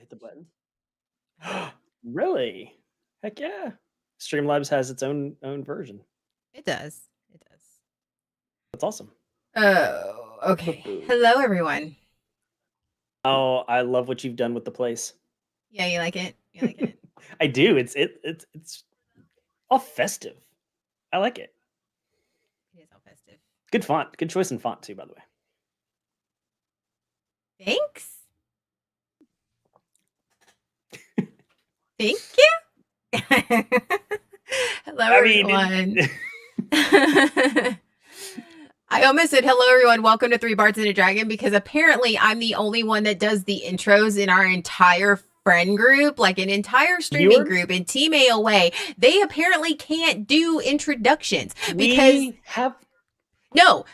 hit the button. Really? Heck yeah. Streamlabs has its own version. It does. It does. That's awesome. Oh, okay. Hello, everyone. Oh, I love what you've done with the place. Yeah, you like it? You like it? I do. It's all festive. I like it. It is all festive. Good font. Good choice in font too, by the way. Thanks. Thank you. Hello, everyone. I almost said hello, everyone. Welcome to Three Bards and a Dragon, because apparently I'm the only one that does the intros in our entire friend group, like an entire streaming group in Team AOA. They apparently can't do introductions because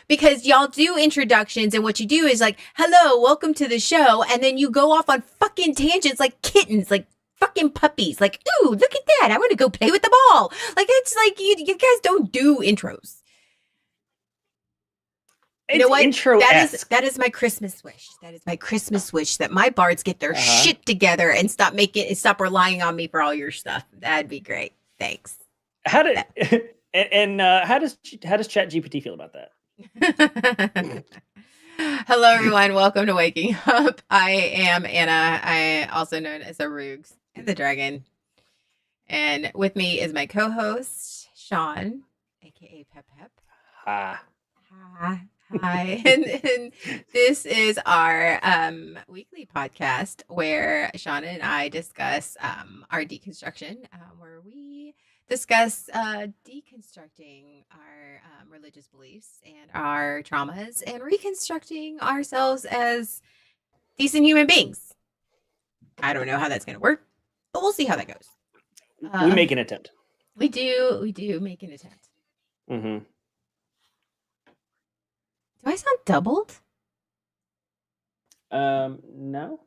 because y'all do introductions, and what you do is like, hello, welcome to the show, and then you go off on fucking tangents like kittens, like fucking puppies, like, ooh, look at that, I want to go play with the ball. Like, it's like you guys don't do intros. You know what? That is my Christmas wish. That is my Christmas wish, that my bards get their shit together and stop relying on me for all your stuff. That'd be great. Thanks. How does ChatGPT feel about that? Hello, everyone. Welcome to Waking Up. I am Anna. I also known as the Roogs and the Dragon. And with me is my co-host, Sean, aka Pep Pep. Hi. And this is our weekly podcast where Sean and I discuss our deconstruction, where we discuss deconstructing our religious beliefs and our traumas and reconstructing ourselves as decent human beings. I don't know how that's going to work, but we'll see how that goes. We make an attempt. We do make an attempt. Mm-hmm. Do I sound doubled? No.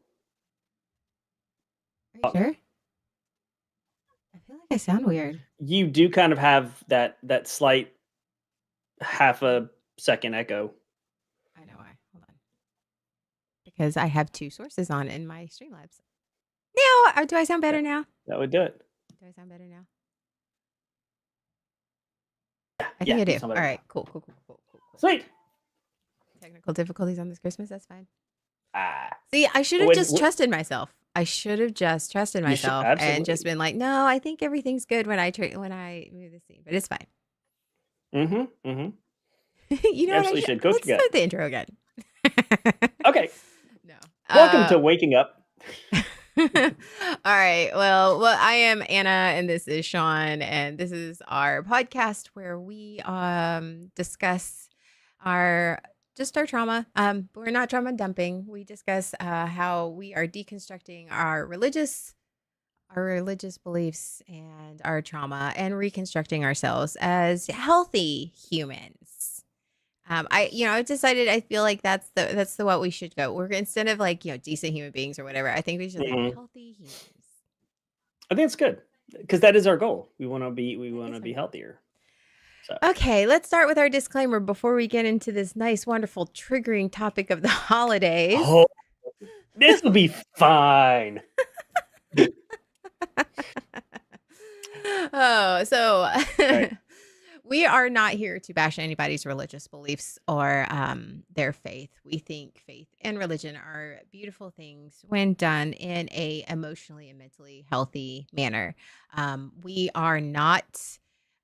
Are you sure? I feel like I sound weird. You do kind of have that slight half a second echo. I know why. Hold on. Because I have two sources on in my Streamlabs. Now, do I sound better now? That would do it. Do I sound better now? Yeah, I think I do. All right, cool. Sweet. Technical difficulties on this Christmas, that's fine. See, I should have just trusted myself. I should have just trusted myself and just been like, no, I think everything's good when I move the scene, but it's fine. Mm-hmm. You know, absolutely should. Let's start the intro again. Okay. No. Welcome to Waking Up. All right. Well, I am Anna, and this is Sean, and this is our podcast where we discuss our trauma. We're not trauma dumping. We discuss how we are deconstructing our religious beliefs and our trauma, and reconstructing ourselves as healthy humans. I decided, I feel like that's the what we should go. We're, instead of like, decent human beings or whatever, I think we should be healthy humans. I think it's good, because that is our goal. We want to be healthier. So. Okay, let's start with our disclaimer before we get into this nice, wonderful, triggering topic of the holidays. Oh, this will be fine. So right. We are not here to bash anybody's religious beliefs or their faith. We think faith and religion are beautiful things when done in a emotionally and mentally healthy manner. We are not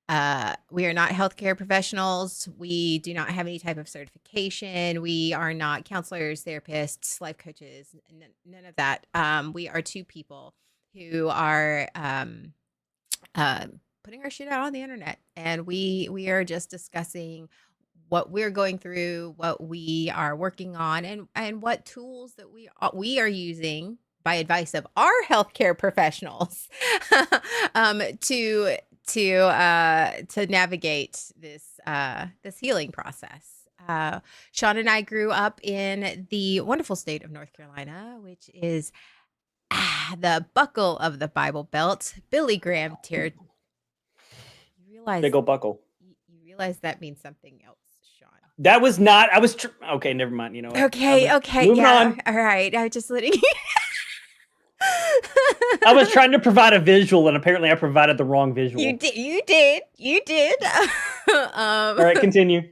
healthcare professionals. We do not have any type of certification. We are not counselors, therapists, life coaches, none of that. We are two people who are putting our shit out on the internet, and we are just discussing what we're going through, what we are working on, and what tools that we are using by advice of our healthcare professionals to navigate this healing process. Sean and I grew up in the wonderful state of North Carolina, which is the buckle of the Bible Belt, Billy Graham territory. Big ol' buckle. You realize that means something else, Sean. That was not. I was. Okay, never mind. You know. Okay. Moving on. All right. I just letting. I was trying to provide a visual, and apparently I provided the wrong You visual. did. You did. You did. um, All right, continue.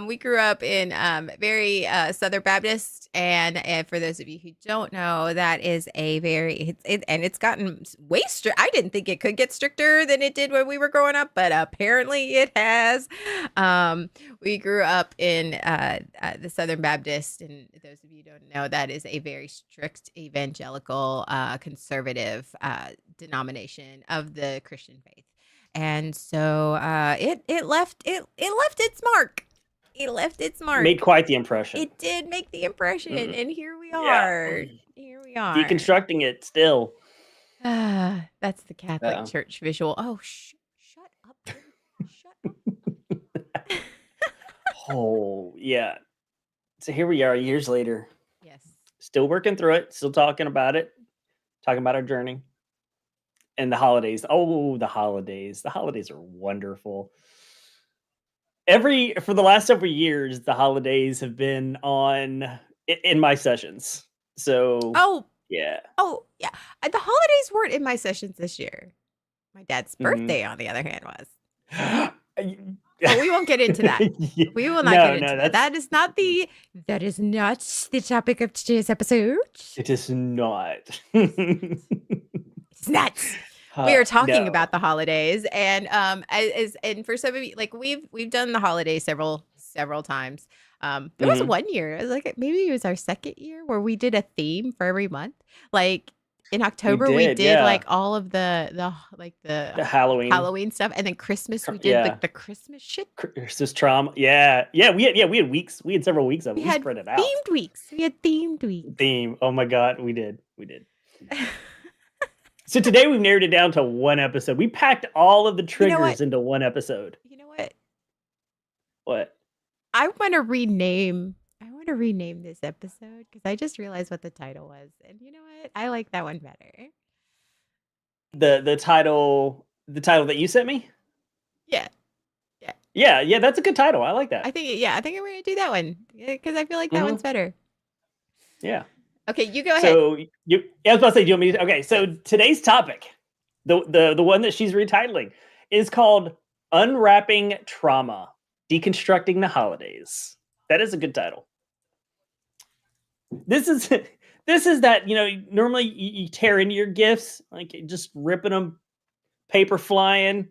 we grew up in very Southern Baptist, and for those of you who don't know, that is a very and it's gotten way strict. I didn't think it could get stricter than it did when we were growing up, but apparently it has. We grew up in the Southern Baptist, and those of you who don't know, that is a very strict evangelical conservative denomination of the Christian faith. And so it left its mark. It left its mark. Made quite the impression. It did make the impression, Mhm. and here we Yeah. are. Here we are. Deconstructing it still. That's the Catholic Yeah. Church visual. Oh, shut up. Shut up. Oh, yeah. So here we are years later, Yes. still working through it, still talking about it, talking about our journey and the holidays. Oh, the holidays. The holidays are wonderful. For the last several years, the holidays have been on in my sessions. So, Oh, yeah. oh, yeah. The holidays weren't in my sessions this year. My dad's Mhm. birthday, on the other hand, was. You- But we won't get into that. Yeah. We will not get No, into no, that. that's That is not the topic of today's episode. it is not. It's nuts. We are talking No. about the holidays, and and for some of you, like we've done the holidays several times. There was Mhm. one year, it was like maybe it was our second year where we did a theme for every month. Like in We October, we did, did yeah. like all of the The Halloween. Halloween stuff, and then Christmas we did Yeah. like the Christmas shit. Christmas trauma. Yeah. Yeah, we had weeks. We had several weeks of We it. We had spread it out. themed weeks. We had themed weeks. Theme. Oh my god, we did. We did. So today we've narrowed it down to one episode. We packed all of the You know what? triggers into one episode. You know what? What? I want to rename this episode because I just realized what the title was. And you know what? I like that one better. The title that you sent me? Yeah. Yeah. Yeah, that's a good title. I like that. I think I'm going to do that one because I feel like that one's Mhm. better. Yeah. Okay, you go ahead. So I was about to say, do you want me to? Okay, so today's topic, the one that she's retitling, is called "Unwrapping Trauma: Deconstructing the Holidays." That is a good title. This is this is that normally you tear into your gifts, like just ripping them, paper flying,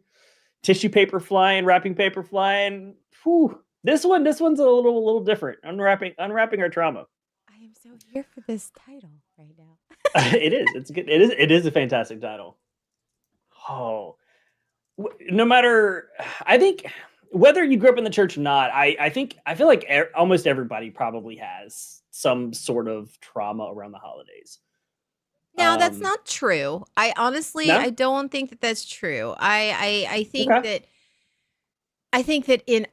tissue paper flying, wrapping paper flying. Whew. This one's a little different. Unwrapping our trauma. I am so here for this title right now. It is. It's good. It is a fantastic title. Oh, no matter, I think whether you grew up in the church or not, I feel like almost everybody probably has some sort of trauma around the holidays. No, that's Um, not true. I no, don't think that that's true. okay. I think that in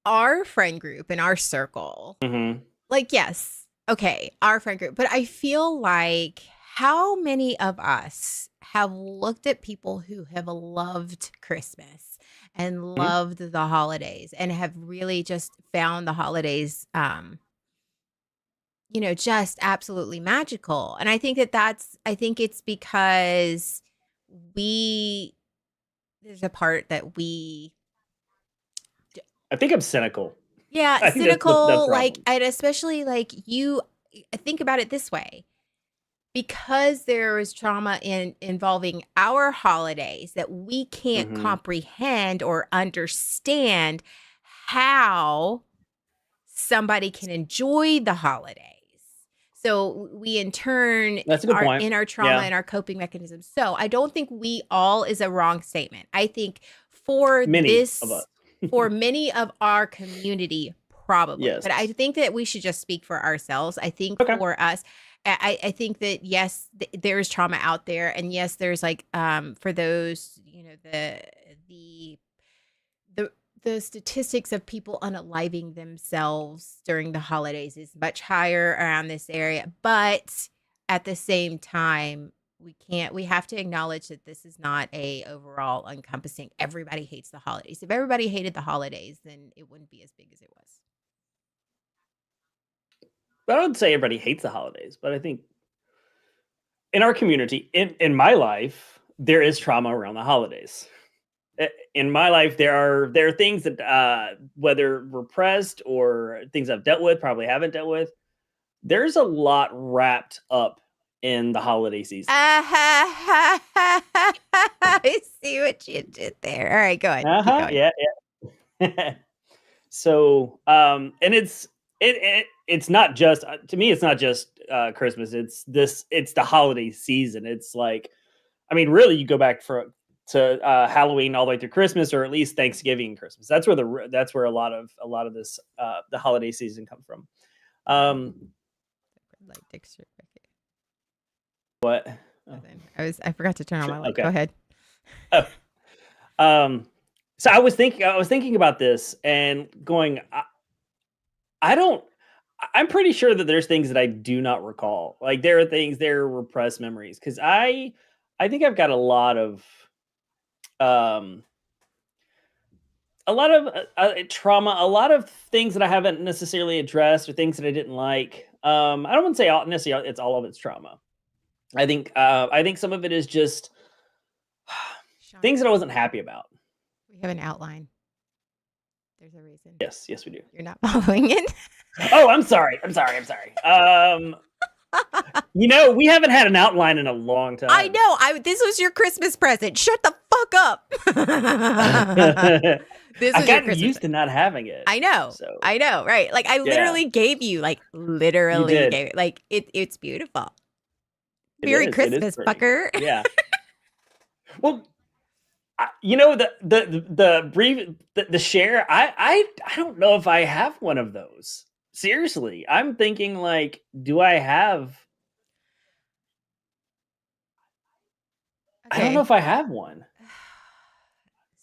our friend group, in our circle, Hmm. like, yes, okay, our friend group, but I feel like how many of us have looked at people who have loved Christmas and loved the holidays and have really just found the holidays, just absolutely magical. And I think I think it's because we, there's a part that we, I think I'm cynical. yeah, I think that's the cynical, like, problem. and especially like think about it this way, because there is trauma involving our holidays that we can't Hmm. comprehend or understand how somebody can enjoy the holidays. So we in turn That's a good are point. in our trauma Yeah, and our coping mechanisms. So I don't think we all is a wrong statement. I think for many of us. this, for many of our community, probably. But I Yes. think that we should just speak for ourselves. I think Okay. for us, I think that yes, there is trauma out there, and yes, there's like for those, the the the statistics of people unaliving themselves during the holidays is much higher around this area. But at the same time, we have to acknowledge that this is not a overall encompassing everybody hates the holidays. If everybody hated the holidays, then it wouldn't be as big as it was. I don't say everybody hates the holidays, but I think in our community, in my life, there is trauma around the holidays. In my life, there are things that whether repressed or things I've dealt with, probably haven't dealt with. There's a lot wrapped up in the holiday season. I see what you did there. All right, go ahead. Keep going. Yeah, yeah. So, and it's not just to me. It's not just Christmas. It's the holiday season. It's like, I mean, really, you go back to Halloween all the way through Christmas, or at least Thanksgiving and Christmas. That's where a lot of this the holiday season comes from. Like Dixie. What? I forgot to turn on my light. Okay. Go ahead. So I was thinking about this and going, I'm pretty sure that there's things that I do not recall. Like there are repressed memories because I think I've got um, a lot of trauma, a lot of things that I haven't necessarily addressed or things that I didn't like. I don't want to say necessarily it's all of it's trauma. I think some of it is just things that I wasn't happy about. We have an outline. There's a reason. Yes, we do. You're not following it. Oh, I'm sorry. We haven't had an outline in a long time. I know. This was your Christmas present. Shut the fuck up. I got used to not having it. I know. So. I know. Right. Like I literally gave you, like literally gave it. Like it's beautiful. Merry Christmas, fucker. Yeah. Well, the share. I don't know if I have one of those. Seriously, I'm thinking like, do I have? Okay. I don't know if I have one.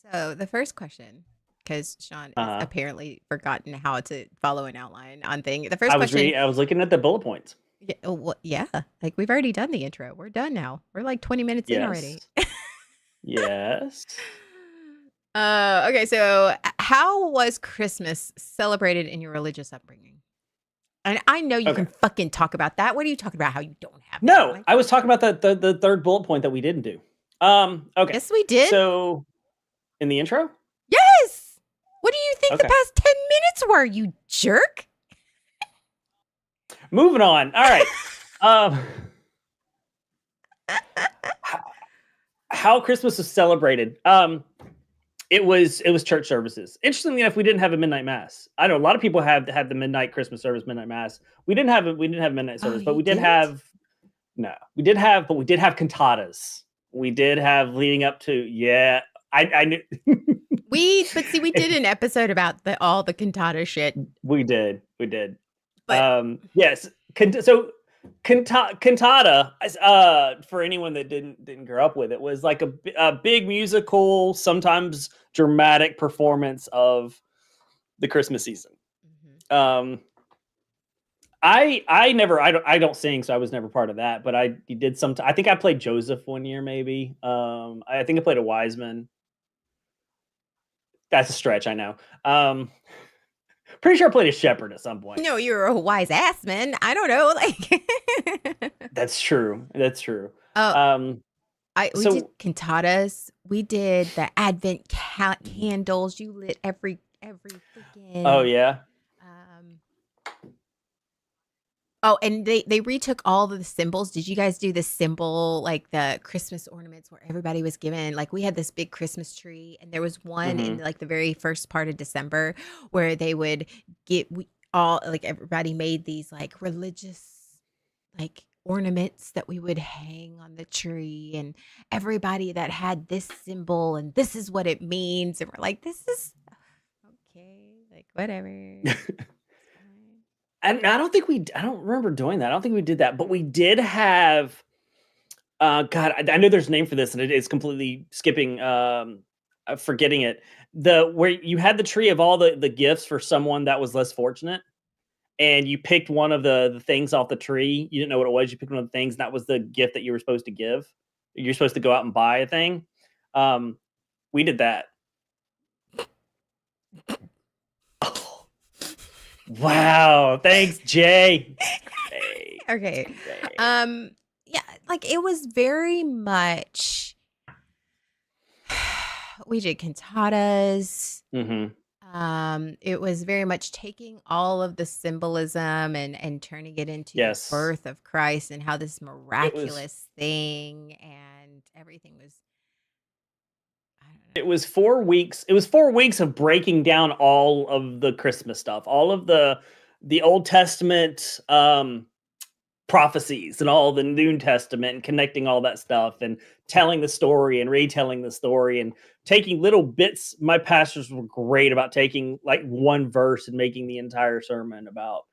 So the first question, because Sean has apparently forgotten how to follow an outline on thing. The first question. I was looking at the bullet points. Yeah, well, yeah. Like we've already done the intro. We're done now. We're like 20 minutes in already. Yes. Okay. So, how was Christmas celebrated in your religious upbringing? And I know you can fucking talk about that. What are you talking about? How you don't have? No, I was talking about the third bullet point that we didn't do. Okay. Yes, we did. So, in the intro. Yes. What do you think the past 10 minutes were? You jerk. Moving on. All right. How Christmas was celebrated. It was church services. Interestingly enough, we didn't have a midnight mass. I know a lot of people had the midnight Christmas service, midnight mass. We didn't have midnight service, but we did have cantatas. We did have leading up to I knew we did an episode about all the cantata shit. We did. But, yes. So cantata, for anyone that didn't grow up with it, was like a big musical, sometimes dramatic performance of the Christmas season. Mm-hmm. I don't sing, so I was never part of that, but I did some. I think I played Joseph one year, maybe. I think I played a wise man. That's a stretch, I know. Pretty sure I played a shepherd at some point. No, you're a wise ass man. I don't know. Like That's true. Oh, we did cantatas. We did the Advent candles. You lit every freaking. Oh yeah. Oh, and they retook all of the symbols. Did you guys do the symbol, like the Christmas ornaments where everybody was given, like we had this big Christmas tree, and there was one in like the very first part of December where they would everybody made these like religious like ornaments that we would hang on the tree, and everybody that had this symbol and this is what it means, and we're like, this is okay, like whatever. And I don't remember doing that. I don't think we did that, but we did have. God, I know there's a name for this, and it is completely skipping, forgetting it. Where you had the tree of all the gifts for someone that was less fortunate, and you picked one of the things off the tree. You didn't know what it was. You picked one of the things, and that was the gift that you were supposed to give. You're supposed to go out and buy a thing. We did that. Wow. Thanks, Jay. Okay. Jay. Yeah, like it was very much we did cantatas. Mm-hmm. It was very much taking all of the symbolism and turning it into the Yes. birth of Christ and how this It was miraculous thing and everything was I don't it know. was 4 weeks. It was 4 weeks of breaking down all of the Christmas stuff, all of the Old Testament prophecies and all the New Testament and connecting all that stuff and telling the story and retelling the story and taking little bits. My pastors were great about taking like one verse and making the entire sermon about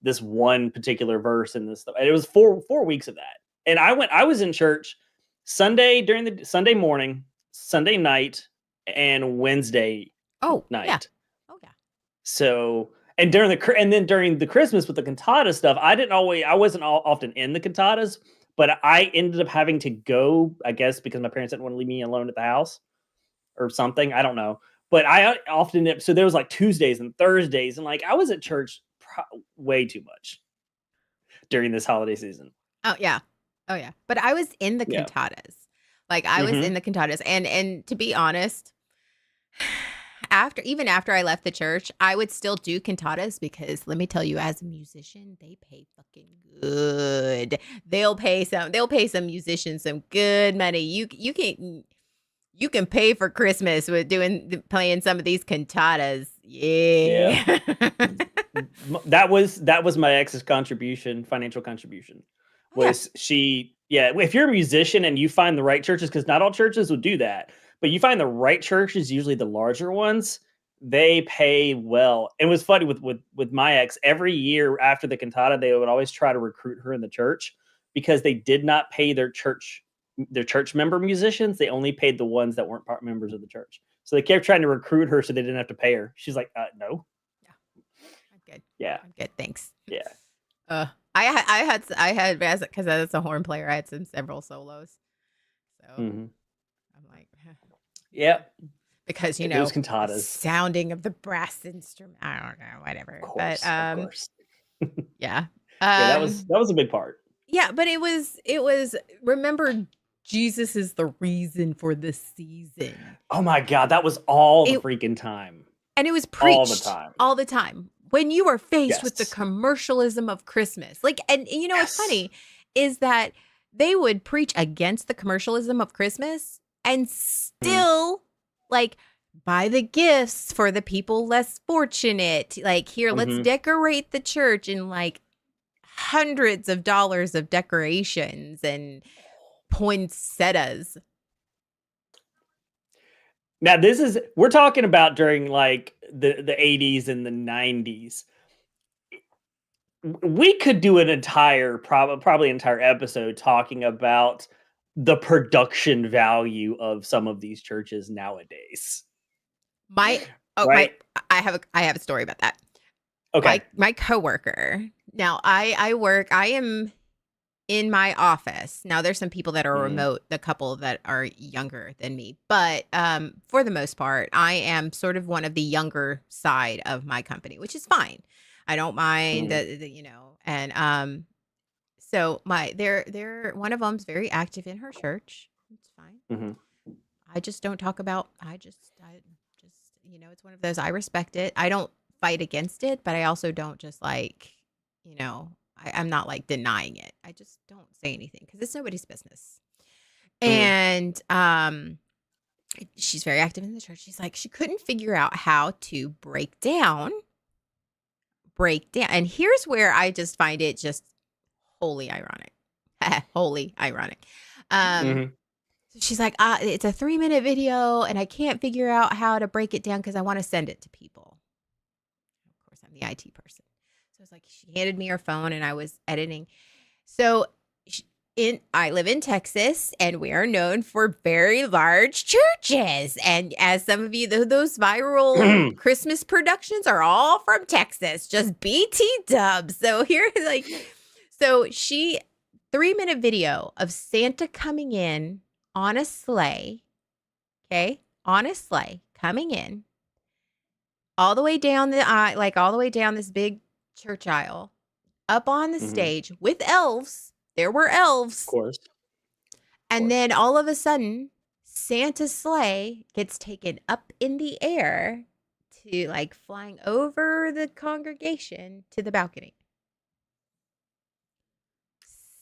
this one particular verse in this stuff. And it was four weeks of that. And I was in church Sunday during the Sunday morning, Sunday night, and Wednesday Oh, yeah. night. Oh, yeah. So and then during the Christmas with the cantata stuff, I wasn't often in the cantatas, but I ended up having to go, I guess, because my parents didn't want to leave me alone at the house or something. I don't know. But I often so there was like Tuesdays and Thursdays, and like I was at church way too much during this holiday season. Oh, yeah. Oh, yeah. But I was in the Yeah. cantatas. Like I was in Hmm. the cantatas and to be honest, after I left the church, I would still do cantatas because let me tell you, as a musician, they pay fucking good. They'll pay some musicians some good money. You can pay for Christmas with playing some of these cantatas. Yeah. Yeah. That was my ex's contribution, financial contribution. Oh yeah. Was she Yeah, if you're a musician and you find the right churches, because not all churches will do that, but you find the right churches, usually the larger ones, they pay well. And it was funny with my ex, every year after the cantata, they would always try to recruit her in the church because they did not pay their church member musicians. They only paid the ones that weren't part members of the church. So they kept trying to recruit her so they didn't have to pay her. She's like, no. Yeah. I'm good. Yeah. I'm good. Thanks. Yeah. Uh, I had as because as a horn player, I had several solos. So Mhm. I'm like, Yeah. because Those the cantatas. sounding of the brass instrument. I don't know, whatever. But Of course. yeah, Yeah, um, that was a big part. yeah. But it was. Remember, Jesus is the reason for the season. Oh my god, that was all the It freaking time. and it was All the preached time. all the time when you are faced with the Yes. commercialism of Christmas. Like, and what's Yes. funny is that they would preach against the commercialism of Christmas and Mhm. still like buy the gifts for the people less fortunate. Like, here, let's Mhm. decorate the church in like hundreds of dollars of decorations and poinsettias. Now we're talking about during like the 80s and the 90s. We could do an entire probably entire episode talking about the production value of some of these churches nowadays. My oh my Right? I have a story about that. Okay. My coworker. Now I am in my office. Now there's some people that are Mhm. remote, the couple that are younger than me. But for the most part, I am sort of one of the younger side of my company, which is fine. I don't mind Mhm. and so they're one of them's very active in her church. It's fine. Mhm. I just don't talk about I just it's one of those I respect it. I don't fight against it, but I also don't just like, I'm not like denying it. I just don't say anything because it's nobody's business. Mhm. And she's very active in the church. She's like she couldn't figure out how to break down. And here's where I just find it just wholly ironic. Wholly ironic. Um Mhm. So she's like, it's a 3-minute video and I can't figure out how to break it down because I want to send it to people. Of course, I'm the IT person. So it's like she handed me her phone and I was editing. So I live in Texas and we are known for very large churches. And as some of you, those viral Christmas productions are all from Texas, just BT dubs. So here, so she 3-minute video of Santa coming in on a sleigh, okay? On a sleigh coming in all the way down the aisle, like all the way down this big church aisle, up on the Mhm. stage with elves. There were Of elves. course. And then all of a sudden, Santa's sleigh gets taken up in the air to like flying over the congregation to the balcony.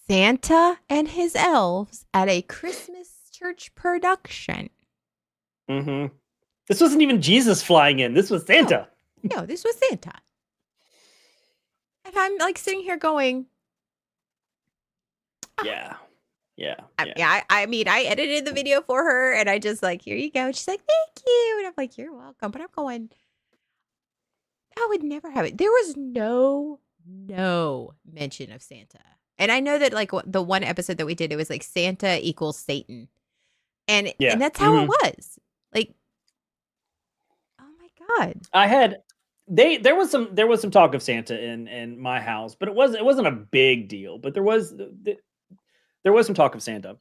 Santa and his elves at a Christmas church production. Mhm. This wasn't even Jesus flying in. This was Santa. No, this was Santa. And I'm like sitting here going, Yeah. Yeah. I mean, I edited the video for her and I just like, here you go. And she's like, thank you. And I'm like, you're welcome. But I'm going, I would never have it. There was no mention of Santa. And I know that like the one episode that we did, it was like Santa equals Satan. And Yeah. that's how it was. Like, oh my God. I had there was some talk of Santa in my house, but it wasn't a big deal. But there was some talk of Santa.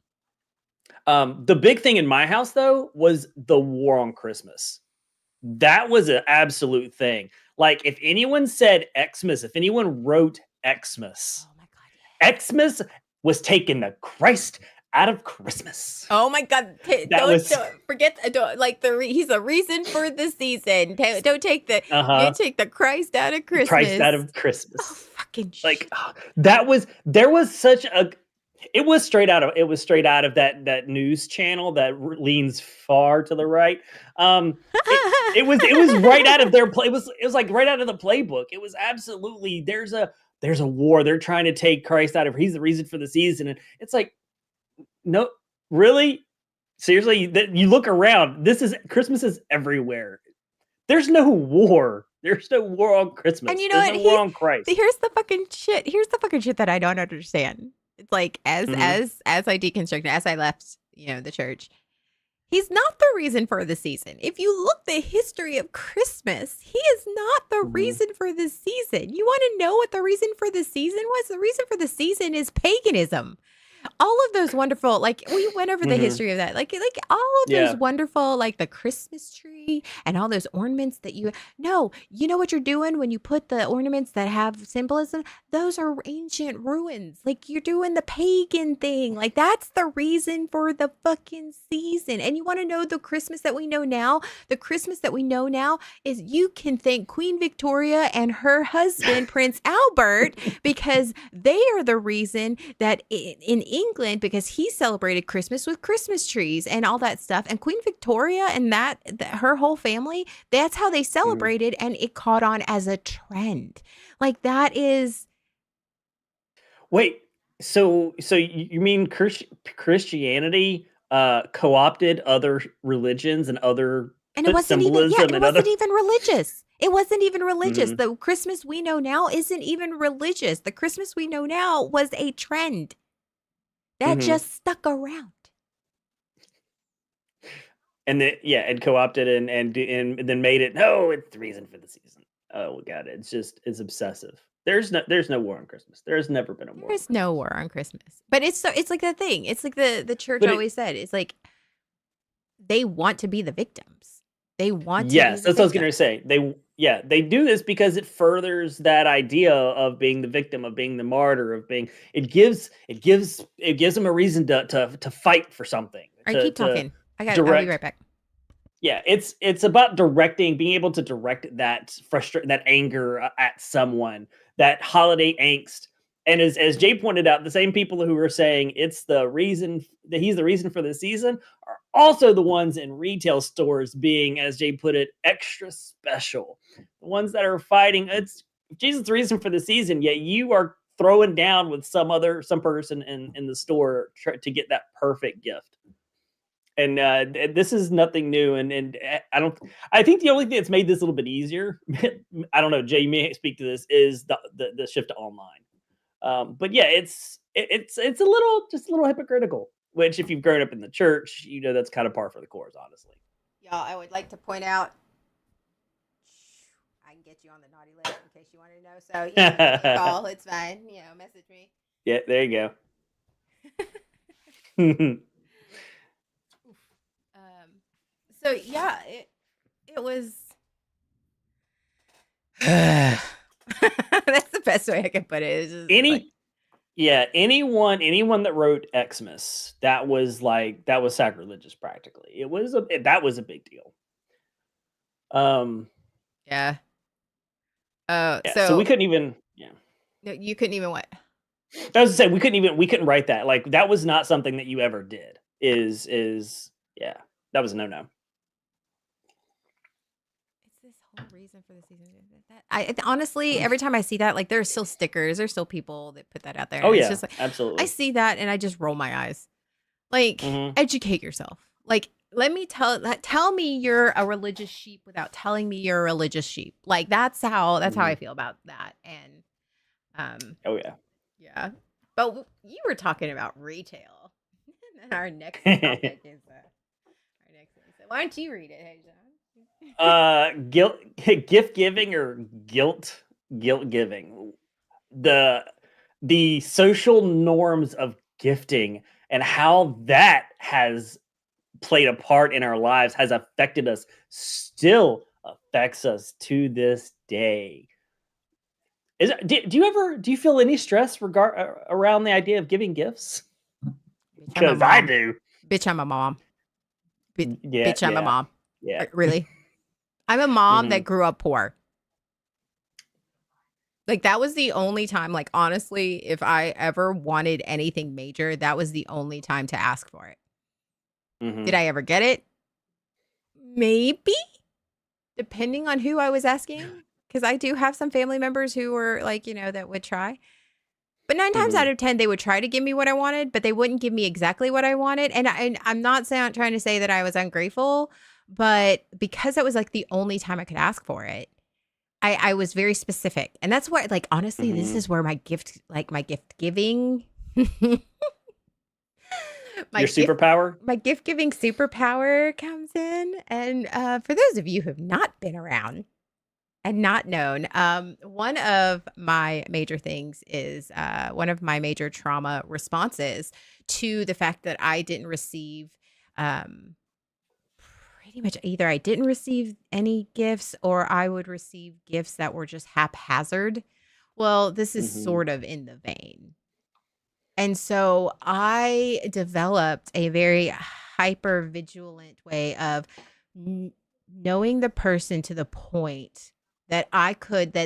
The big thing in my house though was the war on Christmas. That was an absolute thing. Like if anyone said Xmas, if anyone wrote Xmas, Oh my God. Yes. Xmas was taking the Christ out of Christmas. Oh my God! Don't forget. Don't like he's the reason for the season. Don't take you take the Christ out of Christmas. Christ out of Christmas. Oh, fucking like there was such a. It was straight out of that news channel that leans far to the right. It was right out of their play. It was like right out of the playbook. It was absolutely there's a war. They're trying to take Christ out of. He's the reason for the season, and it's like. No, really? Seriously? You look around. Christmas is everywhere. There's no war. There's no war on Christmas. And you know There's no war on Christ. Here's the fucking shit that I don't understand. It's like as I deconstructed, as I left, the church, he's not the reason for the season. If you look the history of Christmas, he is not the reason for the season. You want to know what the reason for the season was? The reason for the season is paganism. All of those wonderful, like we went over the history of that, like all of those wonderful, like the Christmas tree and all those ornaments that you know what you're doing when you put the ornaments that have symbolism. Those are ancient ruins. Like you're doing the pagan thing. Like that's the reason for the fucking season. And you want to know the Christmas that we know now? The Christmas that we know now is you can thank Queen Victoria and her husband Prince Albert because they are the reason that in England, because he celebrated Christmas with Christmas trees and all that stuff, and Queen Victoria and her whole family, that's how they celebrated, and it caught on as a trend. Like that is. Wait, so you mean Christianity co-opted other religions and other it wasn't symbolism even religious. It wasn't even religious. The Christmas we know now isn't even religious. The Christmas we know now was a trend that just stuck around. And and co-opted and then made it. No, it's the reason for the season. Oh, got it. It's obsessive. There's no war on Christmas. There's never been a war. There's no war on Christmas. But it's like that thing. It's like the church always said. It's like they want to be the victims. They want to. Yes, that's what I was going to say. They do this because it furthers that idea of being the victim, of being the martyr, of being. It gives them a reason to fight for something. All right, keep talking. I'll be right back. Yeah, it's about being able to direct that that anger at someone, that holiday angst. And as Jay pointed out, the same people who are saying it's the reason that he's the reason for the season are also the ones in retail stores being, as Jay put it, extra special. The ones that are fighting, it's Jesus' the reason for the season, yet you are throwing down with some person in the store to get that perfect gift. And this is nothing new. And I think the only thing that's made this a little bit easier, I don't know, Jay, you may speak to this, is the shift to online. But yeah, it's a little hypocritical, which if you've grown up in the church, that's kind of par for the course, honestly. Y'all, I would like to point out, I can get you on the naughty list in case you want to know. So call, it's fine. Message me. Yeah, there you go. So yeah, it was. That's the best way I can put it. It's just like, anyone that wrote Xmas, that was sacrilegious practically. That was a big deal. yeah. Yeah, so we So couldn't even no, you couldn't even what? I was to say we couldn't write that. Like that was not something that you ever did. Is yeah, that was a no-no. It's this whole reason for the season. Honestly, every time I see that, like there's still stickers, there's still people that put that out there, Oh and it's yeah, just like I absolutely. see that and I just roll my eyes. Like, Mhm. educate yourself. Like, tell me you're a religious sheep without telling me you're a religious sheep. Like that's how I Mhm. feel about that. And Oh yeah. yeah. But you were talking about retail. And our next topic is our next thing. So why don't you read it, hey John? Guilt gift giving or guilt giving. The the social norms of gifting and how that has played a part in our lives, has affected us, still affects us to this day. Do you feel any stress around the idea of giving gifts? Bitch, I'm a Because I mom. do. Bitch, I'm a mom. Yeah, Bitch, I'm a yeah, mom. yeah. Really? I'm a mom Hmm. that grew up poor. Like that was the only time, like honestly, if I ever wanted anything major, that was the only time to ask for it. Did Hmm. I ever get it? Maybe, depending on who I was asking. Because I do have some family members who were like, that would try. But 9 times out Hmm. of 10, they would try to give me what I wanted, but they wouldn't give me exactly what I wanted. And I'm not trying to say that I was ungrateful, but because that was like the only time I could ask for it, I was very specific. And that's where, like, honestly, this Hmm. is where my gift giving, my Your gift, superpower? my gift giving superpower comes in. And for those of you who have not been around, and not known. One of my major things is one of my major trauma responses to the fact that I didn't receive um, pretty much either I didn't receive any gifts or I would receive gifts that were just haphazard. Well, this is Hmm. sort of in the vein. And so I developed a very hyper vigilant way of knowing the person to the point that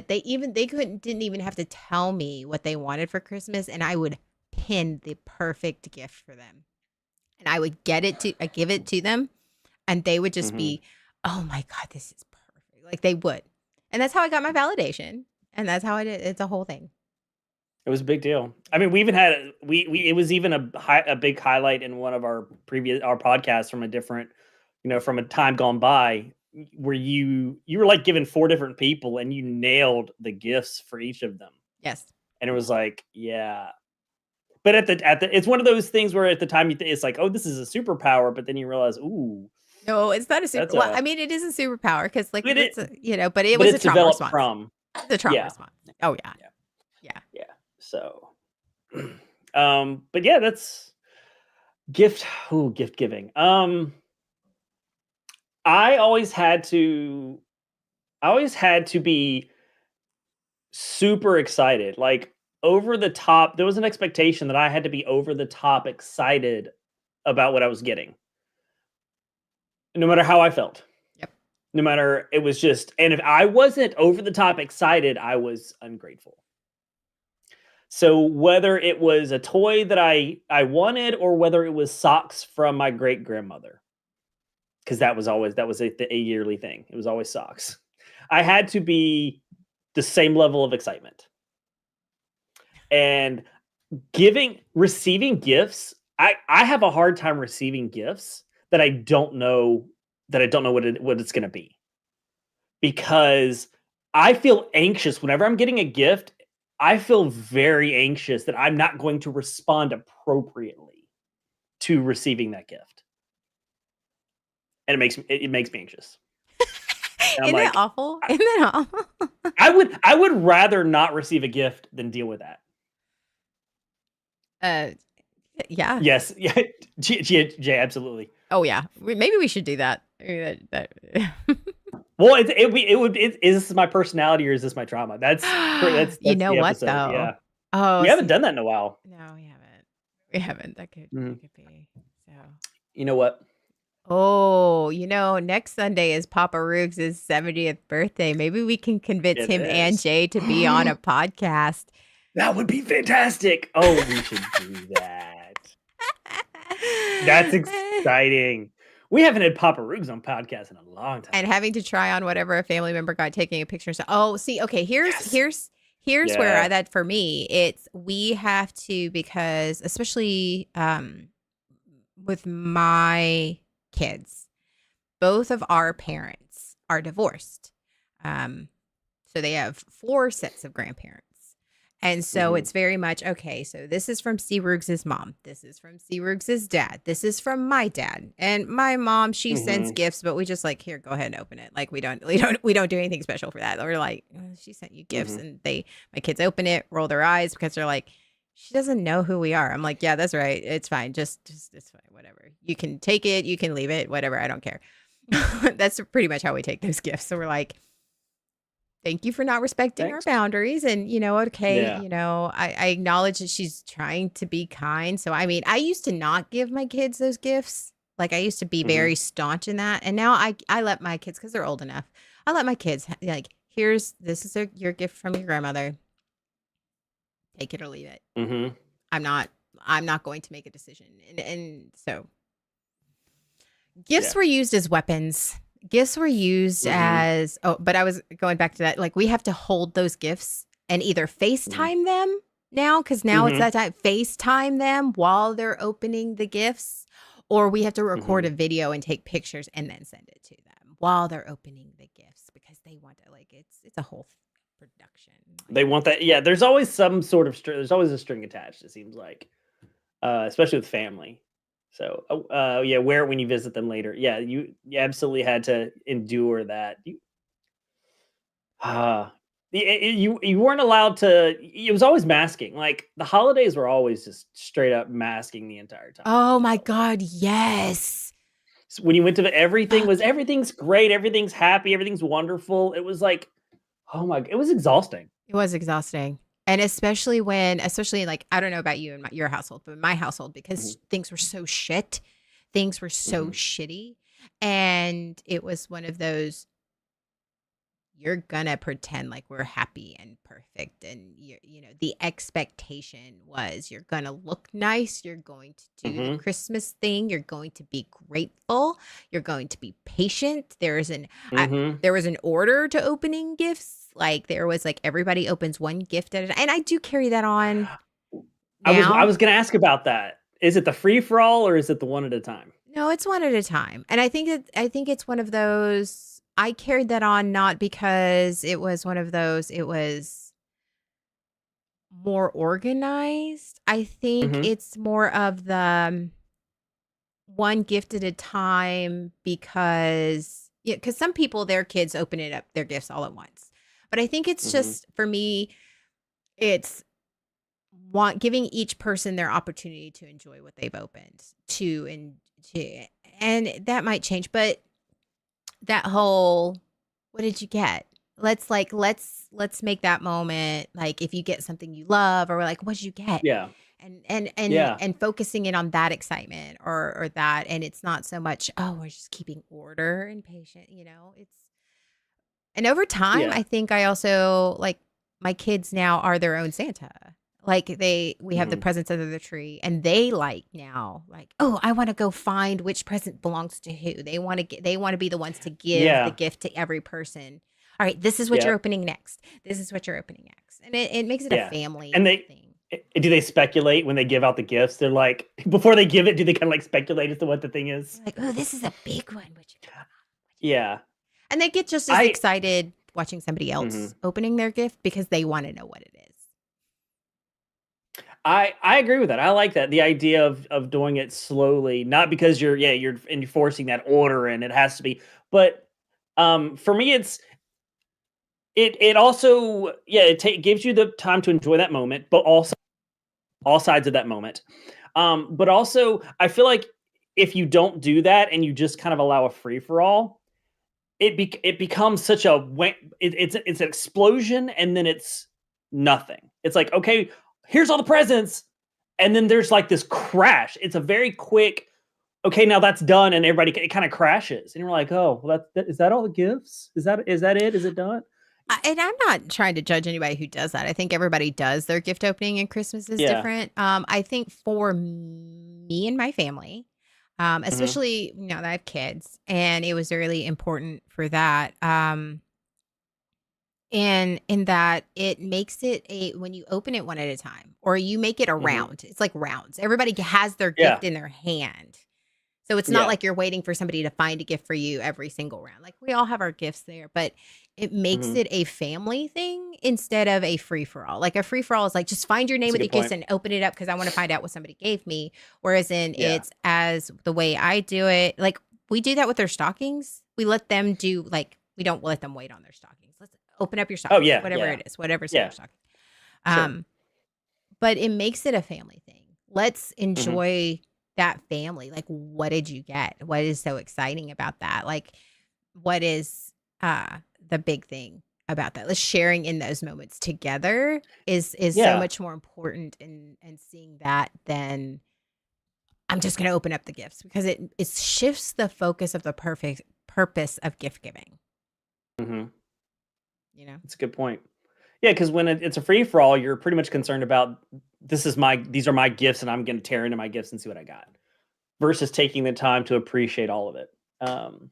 they didn't even have to tell me what they wanted for Christmas, and I would pin the perfect gift for them. And I give it to them, and they would just Hmm. be, "Oh my god, this is perfect." Like they would. And that's how I got my validation. And that's how I did. It's a whole thing. It was a big deal. I Yeah. mean, we even had we it was even a big highlight in one of our podcasts from a different, from a time gone by, where you were like given four different people and you nailed the gifts for each of them. Yes. And it was like, yeah. But at the it's one of those things where at the time it's like, oh, this is a superpower, but then you realize, ooh, No, it's not a that's super. Well, a I mean, it is a superpower because, like, but it that's but it but was a it's trauma developed response. from It's a trauma yeah, response. Oh yeah, yeah, yeah. yeah. So but yeah, that's gift gift giving. I always had to I always had to be super excited, like over the top. There was an expectation that I had to be over the top excited about what I was getting, no matter how I felt. Yep. No matter it was just, and if I wasn't over the top excited, I was ungrateful. So whether it was a toy that I wanted or whether it was socks from my great grandmother, because that was a yearly thing. It was always socks. I had to be the same level of excitement. And receiving gifts, I have a hard time receiving gifts that I don't know what it's going to be, because I feel anxious whenever I'm getting a gift. I feel very anxious that I'm not going to respond appropriately to receiving that gift, and it makes me anxious. And I'm Isn't that like, awful? Isn't that awful? I would rather not receive a gift than deal with that. uh, yeah. Yes, yeah, Absolutely. Oh yeah. Maybe we should do that. Maybe that. Well, is this my personality or is this my trauma? You That's know the what episode. though? Yeah, Oh, we haven't see, done that in a while. no, we haven't. We haven't. Mhm. That could be. So. You know what? Oh, next Sunday is Papa Ruggs' 70th birthday. Maybe we can convince It him and is. Jay to be on a podcast. That would be fantastic. Oh, we should do that. That's exciting. We haven't had Papa Ruggs on podcast in a long time. And having to try on whatever a family member got taking a picture. So, oh, see, okay, Yes. here's where Yeah. that for me, it's we have to, because especially with my kids, both of our parents are divorced. So they have 4 sets of grandparents. And so Mhm. it's very much, okay, so this is from C. Ruggs' mom. This is from C. Ruggs' dad. This is from my dad. And my mom, she sends Mhm. gifts, but we just like, here, go ahead and open it. Like we don't do anything special for that. We're like, she sent you gifts, Mhm. and my kids open it, roll their eyes because they're like, she doesn't know who we are. I'm like, yeah, that's right. It's fine. Just it's fine. Whatever. You can take it, you can leave it, whatever. I don't care. That's pretty much how we take those gifts. So we're like, thank you for not respecting our Thanks. boundaries. And, okay, Yeah. I acknowledge that she's trying to be kind. So, I mean, I used to not give my kids those gifts. Like, I used to be Mhm. very staunch in that. And now I let my kids, because they're old enough, I let my kids, like, this is your gift from your grandmother. Take it or leave it. Mhm. I'm not going to make a decision. And so gifts Yeah. were used as weapons. Gifts were used Mhm. as, but I was going back to that. Like, we have to hold those gifts and either Mhm. FaceTime them now, because now it's Mhm. that time, FaceTime them while they're opening the gifts, or we have to record a Mhm. video and take pictures and then send it to them while they're opening the gifts, because they want to, like, it's a whole production. Like, They want that. Yeah, there's always some sort of there's always a string attached, it seems like. Especially with family. So, yeah, wear it when you visit them later. Yeah, you absolutely had to endure that. Ah, you weren't allowed to. It was always masking. Like the holidays were always just straight up masking the entire time. oh It my felt like. God, yes. So when you went to everything's great, everything's happy, everything's wonderful. It was like, oh my, it was exhausting. It was exhausting. And especially like, I don't know about you and your household, but my household, Mhm. because things were so shit, things were so Mhm. shitty. And it was one of those, you're gonna pretend like we're happy and perfect. And the expectation was you're gonna look nice. You're going to do the Mhm. Christmas thing. You're going to be grateful. You're going to be patient. Mhm. There was an order to opening gifts. Like, there was like, everybody opens one gift at a time. And I do carry that on I now. was gonna ask about that. Is it the free for all or is it the one at a time? No, it's one at a time. And I think it's one of those, I carried that on not because it was one of those, it was more organized. I think Mhm. it's more of the one gift at a time, because yeah, because some people, their kids open it up, their gifts all at once. But I think it's Mhm. just, for me, it's giving each person their opportunity to enjoy what they've opened, to and that might change, but that whole, what did you get? Let's make that moment, like, if you get something you love, or like, what did you get? Yeah. And Yeah. focusing in on that excitement, or that, and it's not so much, oh, we're just keeping order and patient, it's, and over time, Yeah. I think I also, like, my kids now are their own Santa. Like, we have the Mhm. presents under the tree, and they like now, like, oh, I want to go find which present belongs to who. They want to be the ones to give the Yeah. gift to every person. All right, this is what you're Yep. opening next. This is what you're opening next. And it makes it a Yeah. And family they thing. do they speculate when they give out the gifts? They're like before they give it, do they kinda, like, speculate as to what the thing is? They're like, oh, this is a big one. What you got? Yeah. And they get just as I excited watching somebody else Mhm. opening their gift, because they want to know what it is. I agree with that. I like that. The idea of doing it slowly, not because you're enforcing that order and it has to be, but, for me, it also yeah, gives you the time to enjoy that moment, but also all sides of that moment. But also, I feel like if you don't do that and you just kind of allow a free for all, it becomes such a it's an explosion, and then it's nothing. It's like, okay, here's all the presents, and then there's like this crash. It's a very quick, okay, now that's done, and everybody, it kind of crashes, and you're like, oh, well, is that all the gifts? Is that it? Is it done? And I'm not trying to judge anybody who does that. I think everybody does their gift opening, and Christmas is Yeah. different. I think for me and my family, Hmm. especially now that I have kids, and it was really important for that. And in that it makes it a when you open it one at a time, or you make it a Hmm. round. It's like rounds. Everybody has their Yeah. gift in their hand. So it's not Yeah. like you're waiting for somebody to find a gift for you every single round. Like, we all have our gifts there, but it makes Hmm. it a family thing instead of a free for all. Like, a free for all is like, just find your That's name a with the good gifts point. and open it up because I want to find out what somebody gave me. Whereas in Yeah. it's as the way I do it, like, we do that with their stockings. We let them do, like, we don't let them wait on their stockings. Let's open up your Oh stockings, yeah. whatever Yeah. it is, whatever's in your Yeah. stocking. Sure. Um, but it makes it a family thing. Let's Hmm. enjoy that family. Like, what did you get? What is so exciting about that? Like, what is the big thing about that? Like, sharing in those moments together is so Yeah. much more important in seeing that than I'm just going to open up the gifts, because it shifts the focus of the perfect purpose of gift giving, Hmm. you know? That's a good point. Yeah, because when it's a free for all, you're pretty much concerned about, these are my gifts, and I'm going to tear into my gifts and see what I got, versus taking the time to appreciate all of it. Um,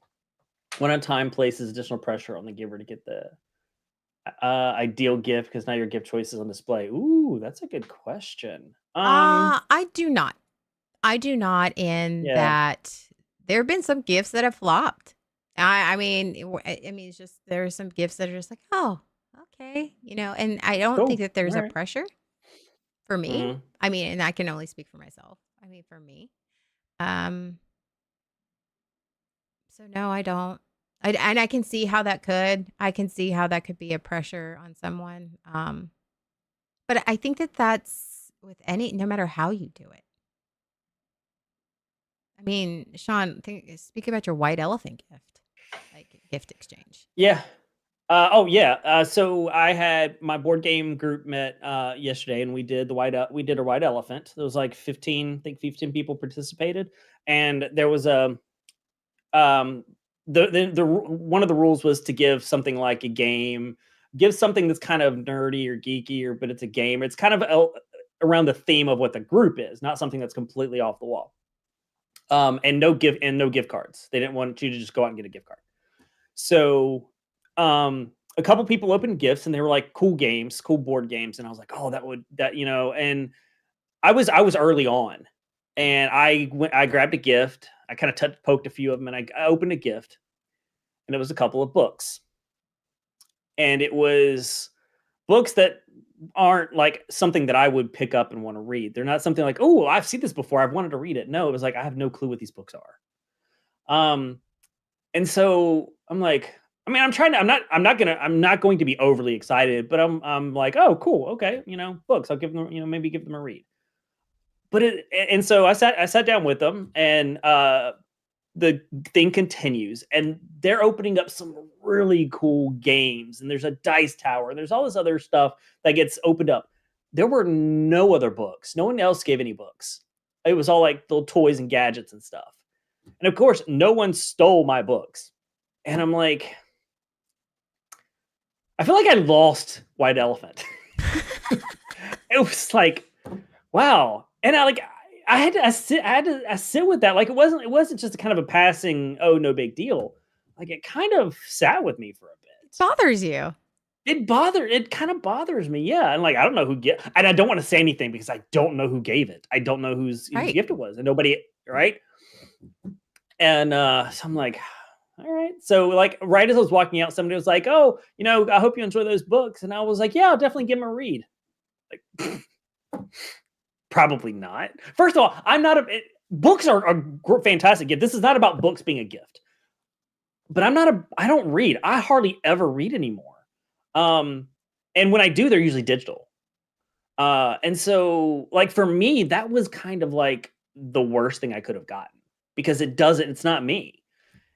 One at a time places additional pressure on the giver to get the ideal gift, because now your gift choice is on display. Ooh, that's a good question. I do not. I do not, in Yeah, that there have been some gifts that have flopped. I mean, I mean, it's just there are some gifts that are just like, oh, okay, and I don't think cool. that there's All a right. pressure for me. Mhm. I mean, and I can only speak for myself. I mean, for me, um, so no, I don't. And I can see how that could. I can see how that could be a pressure on someone. But I think that that's with any, no matter how you do it. I mean, Sean, speak about your white elephant gift, like gift exchange. Yeah. Oh yeah. So I had my board game group met yesterday, and we did a white elephant. There was like 15, I think 15 people participated, and there was a um one of the rules was to give something like a game, give something that's kind of nerdy or geeky, or but it's a game. It's kind of around the theme of what the group is, not something that's completely off the wall. And no gift cards. They didn't want you to just go out and get a gift card. So, a couple people opened gifts, and they were like cool games, cool board games, and I was like, "Oh, and I was early on, and I grabbed a gift. I kind of poked a few of them, and I opened a gift, and it was a couple of books. And it was books that aren't like something that I would pick up and want to read. They're not something like, "Oh, I've seen this before. I've wanted to read it." No, it was like, I have no clue what these books are. Um, And so I'm like, I mean, I'm not going to be overly excited, but I'm like, oh, cool, okay, books. I'll give them, maybe give them a read. But and so I sat down with them, and the thing continues, and they're opening up some really cool games, and there's a dice tower, and there's all this other stuff that gets opened up. There were no other books. No one else gave any books. It was all like little toys and gadgets and stuff. And of course, no one stole my books. And I'm like, I feel like I lost White Elephant. It was like, wow. And I sit with that. Like, it wasn't just a kind of a passing, oh, no big deal. Like, it kind of sat with me for a It bit. bothers you, It kind of bothers me. Yeah. And like, I don't know and I don't want to say anything because I don't know who gave it. I don't know whose right? gift it was. And nobody, right? And so I'm like, all right. So like right as I was walking out, somebody was like, "Oh, I hope you enjoy those books." And I was like, "Yeah, I'll definitely give them a read." Like, probably not. First of all, I'm not books are a fantastic gift. This is not about books being a gift. But I don't read. I hardly ever read anymore. Um and when I do, they're usually digital. And so like for me, that was kind of like the worst thing I could have gotten, because it's not me.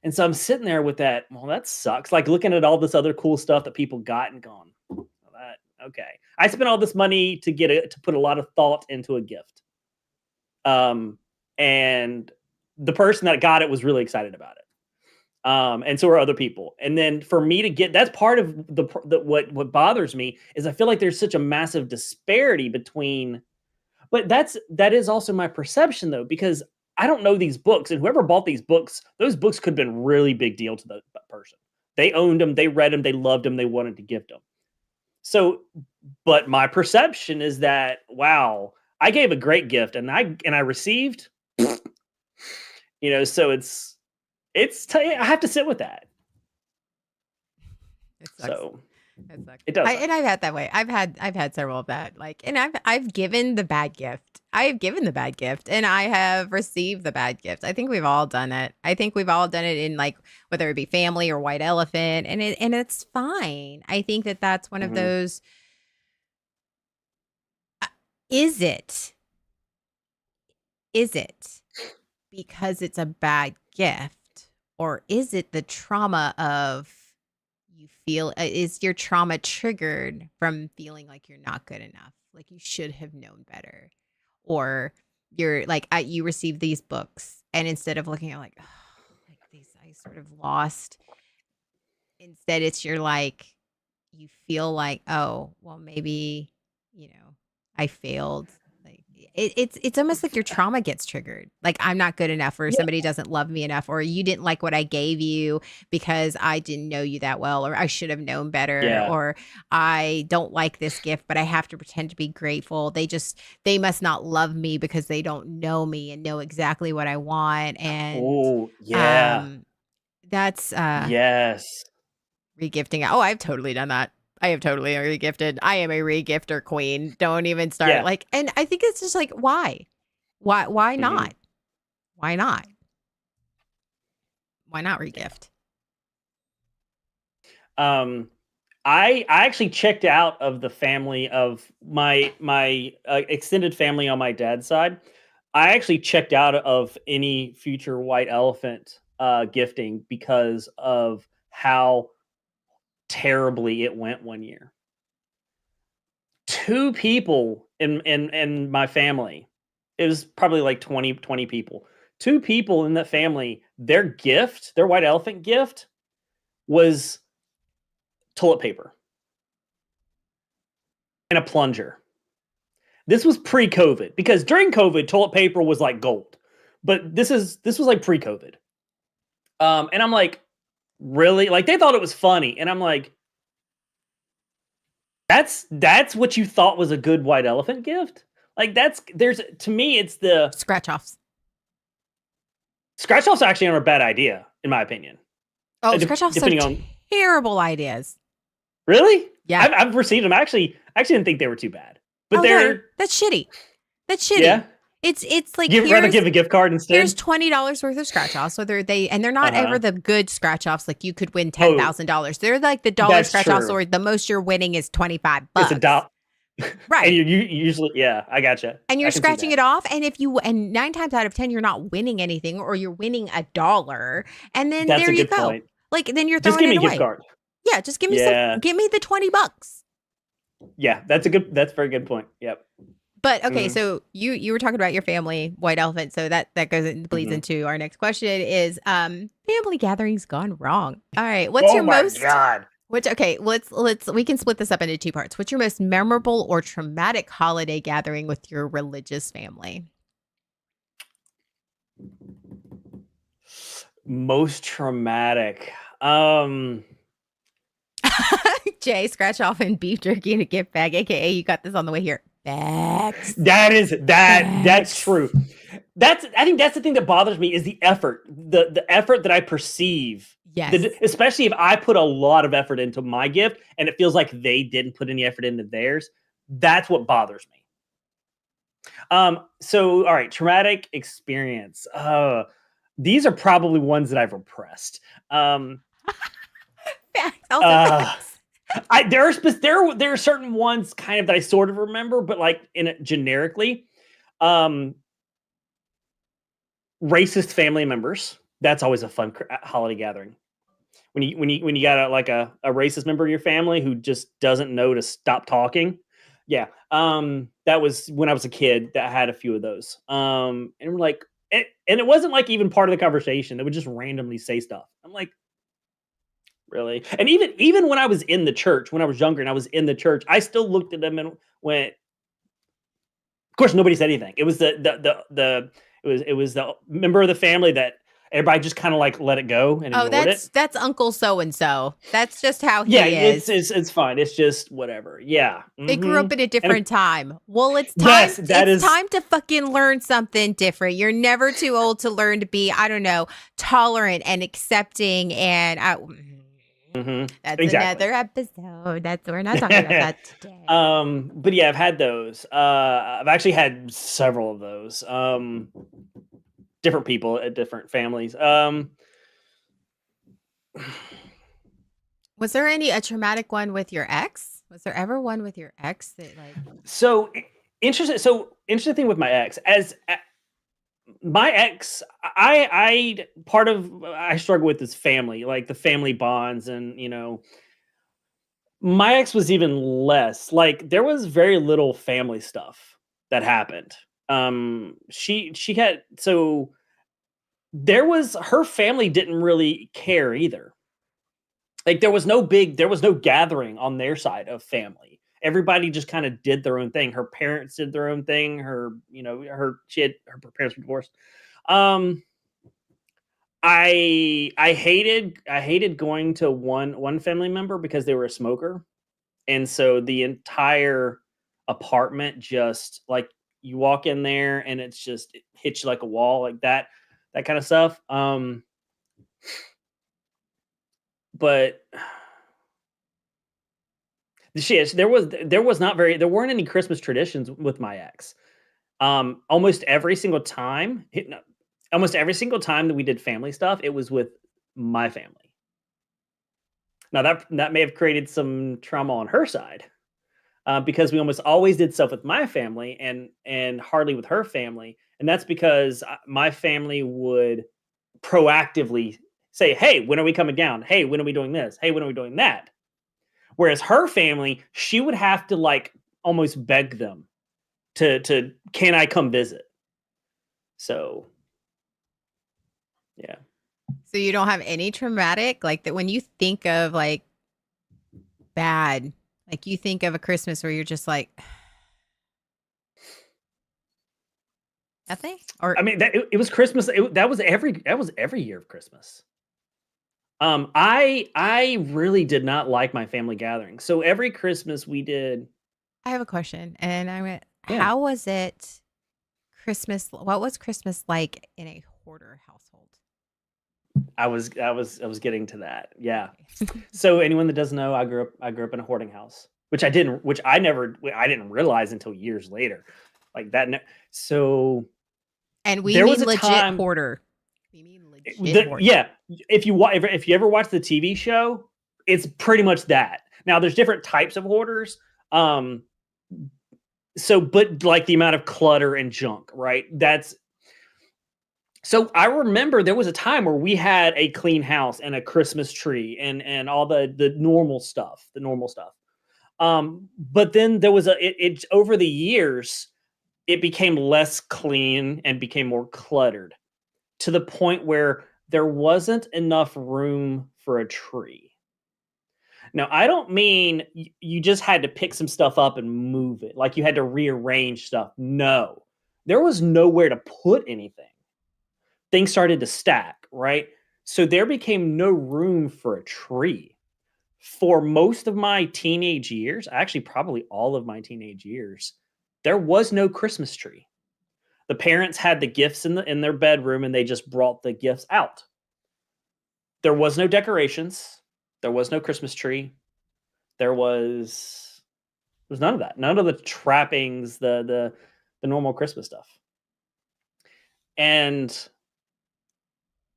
And so I'm sitting there with that. Well, that sucks. Like looking at all this other cool stuff that people got and gone. Well, that okay. I spent all this money to get it to put a lot of thought into a gift. And the person that got it was really excited about it. And so are other people. And then for me to get that's part of what bothers me is I feel like there's such a massive disparity between. But that is also my perception though, because I don't know these books, and whoever bought these books, those books could have been really big deal to that person. They owned them, they read them, they loved them, they wanted to gift them. So, but my perception is that wow, I gave a great gift, and I received, so I have to sit with that. It sucks. So It sucks. it does. And I've had that way. I've had several of that. Like, and I've given the bad gift. I have given the bad gift, and I have received the bad gift. I think we've all done it. I think we've all done it in like whether it be family or white elephant, and it's fine. I think that's one of those. Is it because it's a bad gift, or is it the trauma of you feel? Is your trauma triggered from feeling like you're not good enough, like you should have known better, or you're like you received these books, and instead of looking at like, oh, like these I sort of lost, instead it's you're like you feel like, oh well, maybe I failed. Like it's almost like your trauma gets triggered. Like I'm not good enough, or somebody doesn't love me enough, or you didn't like what I gave you because I didn't know you that well, or I should have known better, or I don't like this gift, but I have to pretend to be grateful. They must not love me because they don't know me and know exactly what I want. And that's yes. regifting. Oh, I've totally done that. I have totally regifted. I am a regifter queen. Don't even start. Like, and I think it's just like, why not? Why not? Why not regift? I actually checked out of the family of my extended family on my dad's side. I actually checked out of any future white elephant gifting because of how terribly it went one year. 2 people in my family, it was probably like 20 people. 2 people in that family, their white elephant gift was toilet paper and a plunger. This was pre-COVID, because during COVID, toilet paper was like gold. But this was like pre-COVID. And I'm like, really? Like they thought it was funny. And I'm like, that's what you thought was a good white elephant gift? Like to me, it's the scratch offs. Scratch offs actually aren't a bad idea, in my opinion. Oh, scratch offs are terrible ideas. Really? Yeah. I've received them. I actually didn't think they were too bad. But that's shitty. That's shitty. Yeah. It's like you'd rather give a gift card instead. Here's $20 worth of scratch offs. And they're not ever the good scratch offs. Like you could win $10,000. They're like the dollar scratch offs, or the most you're winning is $25. It's a dollar. Right. And you usually, I gotcha. And you're scratching it off. And 9 times out of 10, you're not winning anything, or you're winning $1. And then there you go. Point. Like then you're throwing it away. Just give me a gift card. Yeah, just give me give me the $20. Yeah, that's a very good point. Yep. But okay, so you were talking about your family, white elephant. So that bleeds into our next question is family gatherings gone wrong. All right, what's your most? Oh my God. We can split this up into 2 parts. What's your most memorable or traumatic holiday gathering with your religious family? Most traumatic. Jay, scratch off and beef jerky in a gift bag, aka you got this on the way here. Bags. That's true. I think that's the thing that bothers me is the effort. The effort that I perceive. Yes. Especially if I put a lot of effort into my gift and it feels like they didn't put any effort into theirs. That's what bothers me. So all right, traumatic experience. These are probably ones that I've repressed. There are certain ones kind of that I sort of remember, but like generically, racist family members That's always a fun holiday gathering. When you got a racist member of your family who just doesn't know to stop talking. Yeah. That was when I was a kid that I had a few of those. And we're like, and it wasn't like even part of the conversation. They would just randomly say stuff. I'm like, really? And even when I was in the church, when I was younger and I was in the church, I still looked at them and went, of course, nobody said anything. It was the member of the family that everybody just kind of like let it go and Oh, ignored it. that's Uncle so and so. That's just how Yeah, he is. it's fine. It's just whatever. Yeah. They grew up in a And different time. Well, it's time. yes, that It's is time to fucking learn something different. You're never too old to learn to be, I don't know, tolerant and accepting. And that's exactly. another episode. We're not talking about that today. But yeah, I've had those. I've actually had several of those. Different people at different families. Was there a traumatic one with your ex? Was there ever one with your ex that like? So interesting. So interesting thing with my ex, as my ex, I part of I struggle with this family, like the family bonds, and my ex was even less. Like there was very little family stuff that happened. She had so there was her family didn't really care either. Like there was no gathering on their side of family. Everybody just kind of did their own thing. Her parents did their own thing. Her parents were divorced. Um, I hated going to one family member because they were a smoker, and so the entire apartment just like you walk in there and it hits you like a wall, like that kind of stuff. But there weren't any Christmas traditions with my ex. Almost every single time, no, almost every single time that we did family stuff, it was with my family. Now that may have created some trauma on her side, because we almost always did stuff with my family and hardly with her family, and that's because my family would proactively say, "Hey, when are we coming down? Hey, when are we doing this? Hey, when are we doing that?" Whereas her family, she would have to like almost beg them to can I come visit? So yeah. So you don't have any traumatic like that when you think of like bad, like you think of a Christmas where you're just like nothing or I mean, it was Christmas. That was every year of Christmas. I really did not like my family gathering. So every Christmas we did. I have a question and I went, Yeah, how was it Christmas? What was Christmas like in a hoarder household? I was getting to that. Yeah. Okay. So anyone that doesn't know, I grew up in a hoarding house, which I didn't realize until years later, like that. So And we there was mean a legit time. hoarder. We mean legit hoarder. Yeah, if you ever watch the TV show, it's pretty much that. Now there's different types of hoarders. Um, but like the amount of clutter and junk, right? So I remember there was a time where we had a clean house and a Christmas tree and all the normal stuff, But then there was it over the years, it became less clean and became more cluttered to the point where there wasn't enough room for a tree. Now, I don't mean you just had to pick some stuff up and move it, like you had to rearrange stuff. No, there was nowhere to put anything. Things started to stack, right? So there became no room for a tree. For most of my teenage years, actually, probably all of my teenage years, there was no Christmas tree. The parents had the gifts in their bedroom and they just brought the gifts out. There was no decorations. There was no Christmas tree. There was none of that. None of the trappings, the normal Christmas stuff. And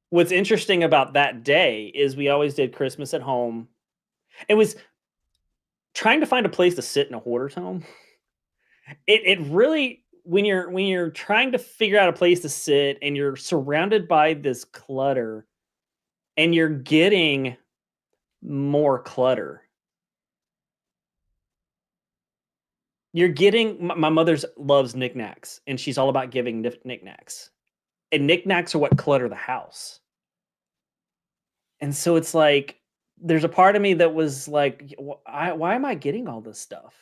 what's interesting about that day is we always did Christmas at home. It was trying to find a place to sit in a hoarder's home. It really when you're trying to figure out a place to sit and you're surrounded by this clutter and you're getting more clutter. You're getting my mother's loves knickknacks, and she's all about giving knickknacks, and knickknacks are what clutter the house. And so it's like, there's a part of me that was like, why am I getting all this stuff?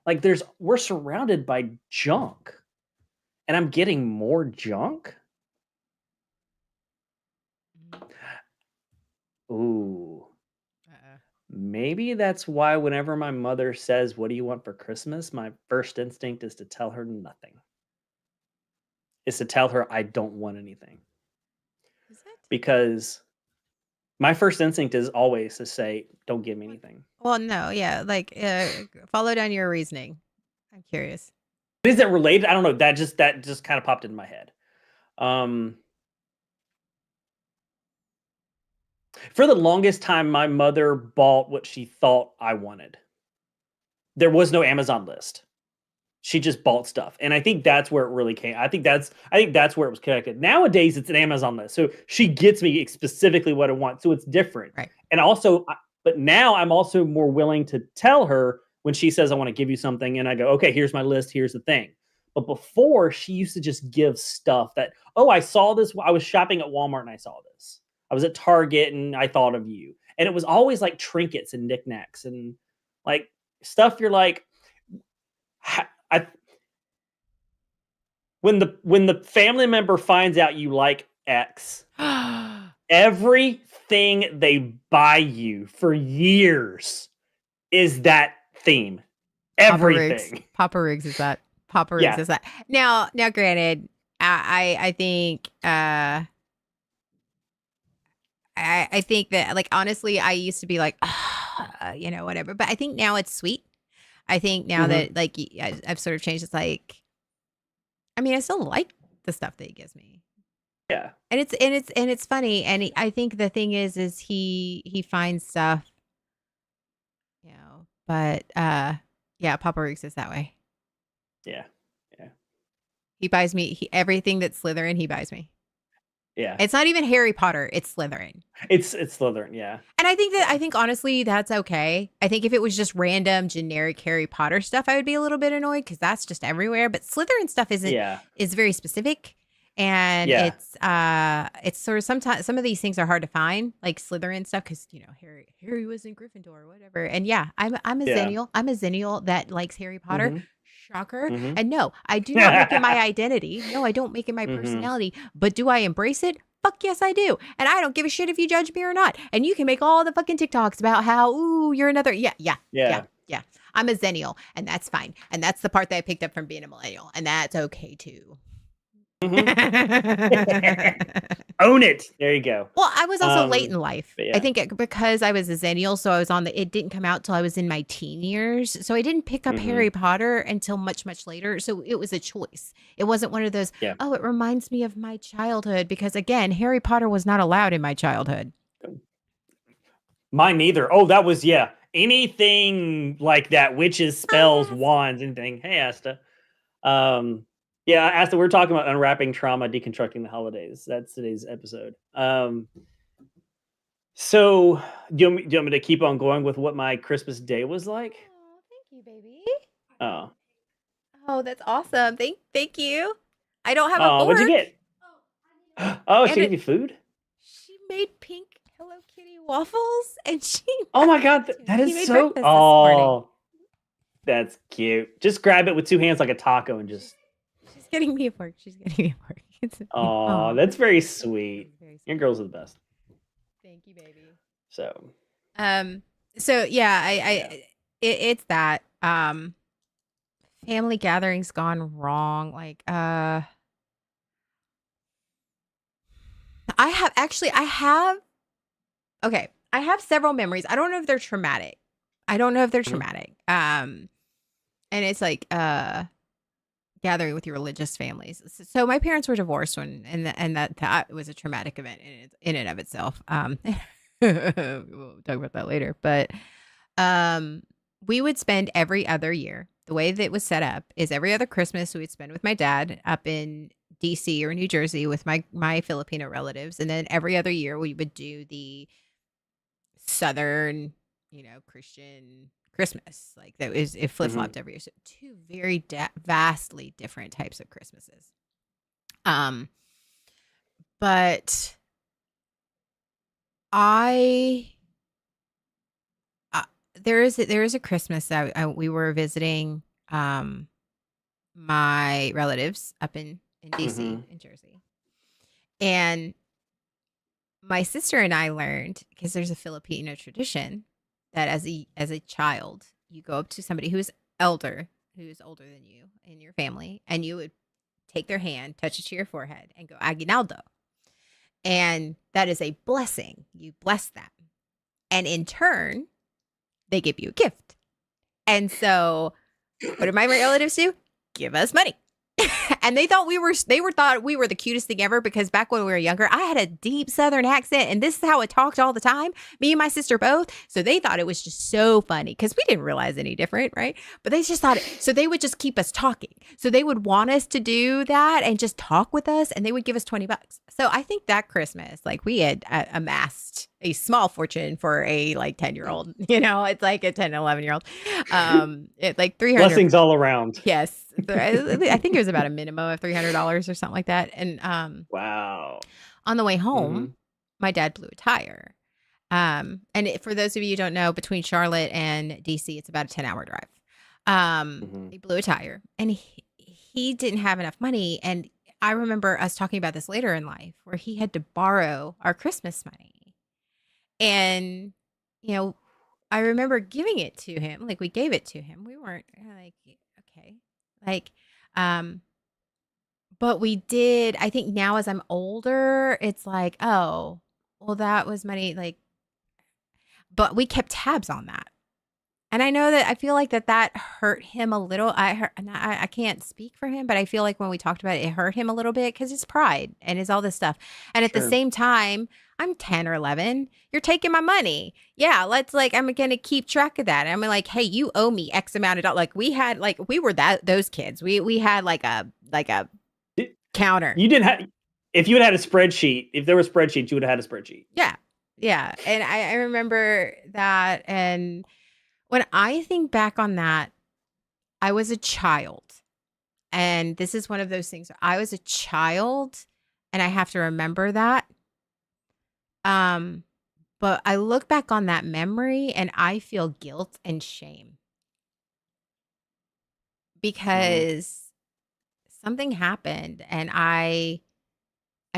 Like, we're surrounded by junk, and I'm getting more junk. Ooh, Uh-uh. maybe that's why whenever my mother says, "What do you want for Christmas?" my first instinct is to tell her nothing. Is to tell her I don't want anything, Is it? because my first instinct is always to say, "Don't give me anything." Well, no, yeah, like follow down your reasoning. I'm curious. Is it related? I don't know. That just kind of popped into my head. Um, for the longest time, my mother bought what she thought I wanted. There was no Amazon list. She just bought stuff, and I think that's where it really came. I think that's where it was connected. Nowadays, it's an Amazon list, so she gets me specifically what I want, so it's different. Right. And also, but now I'm also more willing to tell her when she says I want to give you something, and I go, okay, here's my list, here's the thing. But before, she used to just give stuff that, oh, I saw this. I was shopping at Walmart and I saw this. I was at Target and I thought of you, and it was always like trinkets and knickknacks and like stuff. You're like, I when the family member finds out you like X, everything they buy you for years is that theme. Papa Riggs. Everything. Papa Riggs is that. Papa Riggs Yeah. is that. Now, granted, I think I think that, like, honestly, I used to be like, whatever. But I think now it's sweet. I think now Mhm. that, like, I've sort of changed. It's like, I mean, I still like the stuff that he gives me, Yeah. and it's funny. And I think the thing is he finds stuff, But yeah, Papa Riggs is that way. Yeah. Yeah. He buys me everything that's Slytherin. He buys me. Yeah. It's not even Harry Potter. It's Slytherin. It's Slytherin. Yeah. And I think honestly, that's okay. I think if it was just random generic Harry Potter stuff, I would be a little bit annoyed because that's just everywhere. But Slytherin stuff is very specific, and Yeah. it's sort of sometimes some of these things are hard to find, like Slytherin stuff, because Harry was in Gryffindor or whatever. And yeah, I'm a Yeah. Xennial. I'm a Xennial that likes Harry Potter. Mhm. Shocker. Mhm. And no, I do not make it my identity. No, I don't make it my Mhm. personality. But do I embrace it? Fuck yes, I do. And I don't give a shit if you judge me or not. And you can make all the fucking TikToks about how, ooh, you're another. Yeah. Yeah. I'm a Xennial, and that's fine. And that's the part that I picked up from being a millennial. And that's okay too. Own it. There you go. Well, I was also late in life. but yeah. I think because I was a Xennial, so I was it didn't come out till I was in my teen years. So I didn't pick up Mhm. Harry Potter until much, much later. So it was a choice. It wasn't one of those, Yeah. oh, it reminds me of my childhood. Because again, Harry Potter was not allowed in my childhood. Mine neither. Oh, that was, yeah. Anything like that, witches, spells, Asta. wands, anything. Hey, Asta. Yeah, Asta, we're talking about unwrapping trauma, deconstructing the holidays. That's today's episode. So do you want me to keep on going with what my Christmas day was like? Oh, thank you, baby. Oh. Oh, that's awesome. Thank you. I don't have a Oh, fork. what'd you get? Oh, she And gave you food? She made pink Hello Kitty waffles, and she. Oh my god, that He is made so. breakfast this morning. Oh, that's cute. Just grab it with two hands like a taco and just. She's getting me a fork. She's getting me a fork. Oh, that's very sweet. Very Your sweet. girls are the best. Thank you, baby. So. So yeah, it's that family gatherings gone wrong. Like I have okay, I have several memories. I don't know if they're traumatic. And it's like gathering with your religious families. So my parents were divorced and that was a traumatic event in and of itself. We'll talk about that later. But we would spend every other year the way that it was set up is every other Christmas we'd spend with my dad up in DC or New Jersey with my Filipino relatives, and then every other year we would do the Southern, Christian Christmas. Like it flip Hmm. flopped every year. So two very vastly different types of Christmases. Um, but I there is a Christmas that we were visiting my relatives up in DC Hmm. in Jersey, and my sister and I learned, because there's a Filipino tradition, that as a child you go up to somebody who's older than you in your family, and you would take their hand, touch it to your forehead, and go aguinaldo, and that is a blessing. You bless them, and in turn they give you a gift. And so, what did my relatives do? Give us money. And they thought we were the cutest thing ever, because back when we were younger, I had a deep Southern accent, and this is how I talked all the time. Me and my sister both. So they thought it was just so funny, because we didn't realize any different, right? But they just thought it. So they would just keep us talking. So they would want us to do that and just talk with us, and they would give us $20. So I think that Christmas, like, we had amassed a small fortune for a 10-year-old. It's like a 10, 11-year-old. It like 300 Blessings all around. Yes. I think it was about a minimum of $300 or something like that. And Wow. on the way home, Hmm. my dad blew a tire. For those of you who don't know, between Charlotte and DC, it's about a 10-hour drive. Hmm. He blew a tire, and he didn't have enough money. And I remember us talking about this later in life, where he had to borrow our Christmas money. And, I remember giving it to him. Like, we gave it to him. We weren't like, okay. Like, but we did. I think now, as I'm older, it's like, oh, well, that was money. Like, but we kept tabs on that. And I know that I feel like that hurt him a little. I can't speak for him, but I feel like when we talked about it, it hurt him a little bit, because it's pride and it's all this stuff. And at the Sure. same time, I'm 10 or 11. You're taking my money. Yeah, I'm going to keep track of that. And I'm like, hey, you owe me X amount of dollars. Like, we were those kids. We had like a counter. You didn't have. If you had a spreadsheet, if there were spreadsheets, you would have had a spreadsheet. Yeah. Yeah. And I remember that. And when I think back on that, I was a child. And this is one of those things. I was a child, and I have to remember that. But I look back on that memory, and I feel guilt and shame, Hmm. because something happened, and I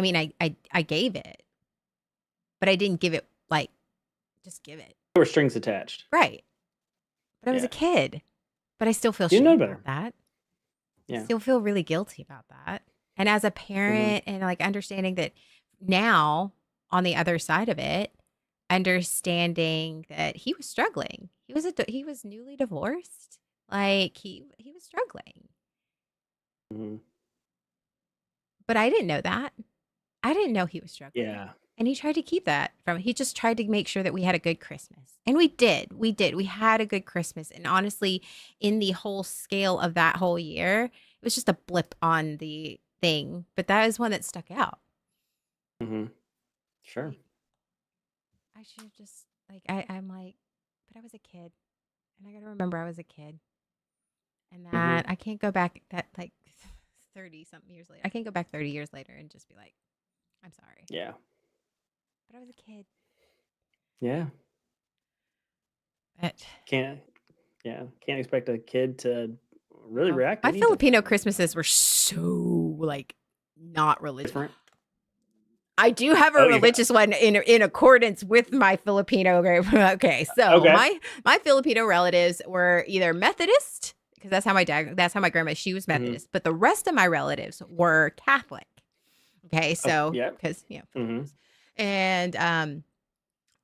mean, I gave it, but I didn't give it, like, just give it. There were strings attached. Right. But I was Yeah. a kid, but I still feel You know shame better. about that. I Yeah. still feel really guilty about that. And as a Hmm. parent, and like understanding that now, on the other side of it, understanding that he was struggling. He was newly divorced. Like, he was struggling. Hmm. But I didn't know that. I didn't know he was struggling. Yeah. And he tried to keep that from. He just tried to make sure that we had a good Christmas. And we did. We did. We had a good Christmas. And honestly, in the whole scale of that whole year, it was just a blip on the thing. But that is one that stuck out. Hmm. Sure. Like, I should have just, like, I'm like, but I was a kid. And I got to remember I was a kid. And that I can't go back that, like, 30 something years later. I can't go back 30 years later and just be like, I'm sorry. Yeah. But I was a kid. Yeah. But Can't expect a kid to really react. my any different. Filipino Christmases were so, like, not religious. Different. I do have a Oh, you got- religious one in accordance with my Filipino group. Okay, so Okay. my Filipino relatives were either Methodist, because that's how my grandma, she was Mhm. Methodist, but the rest of my relatives were Catholic. Okay, so yeah. because Mhm. Filipinos. And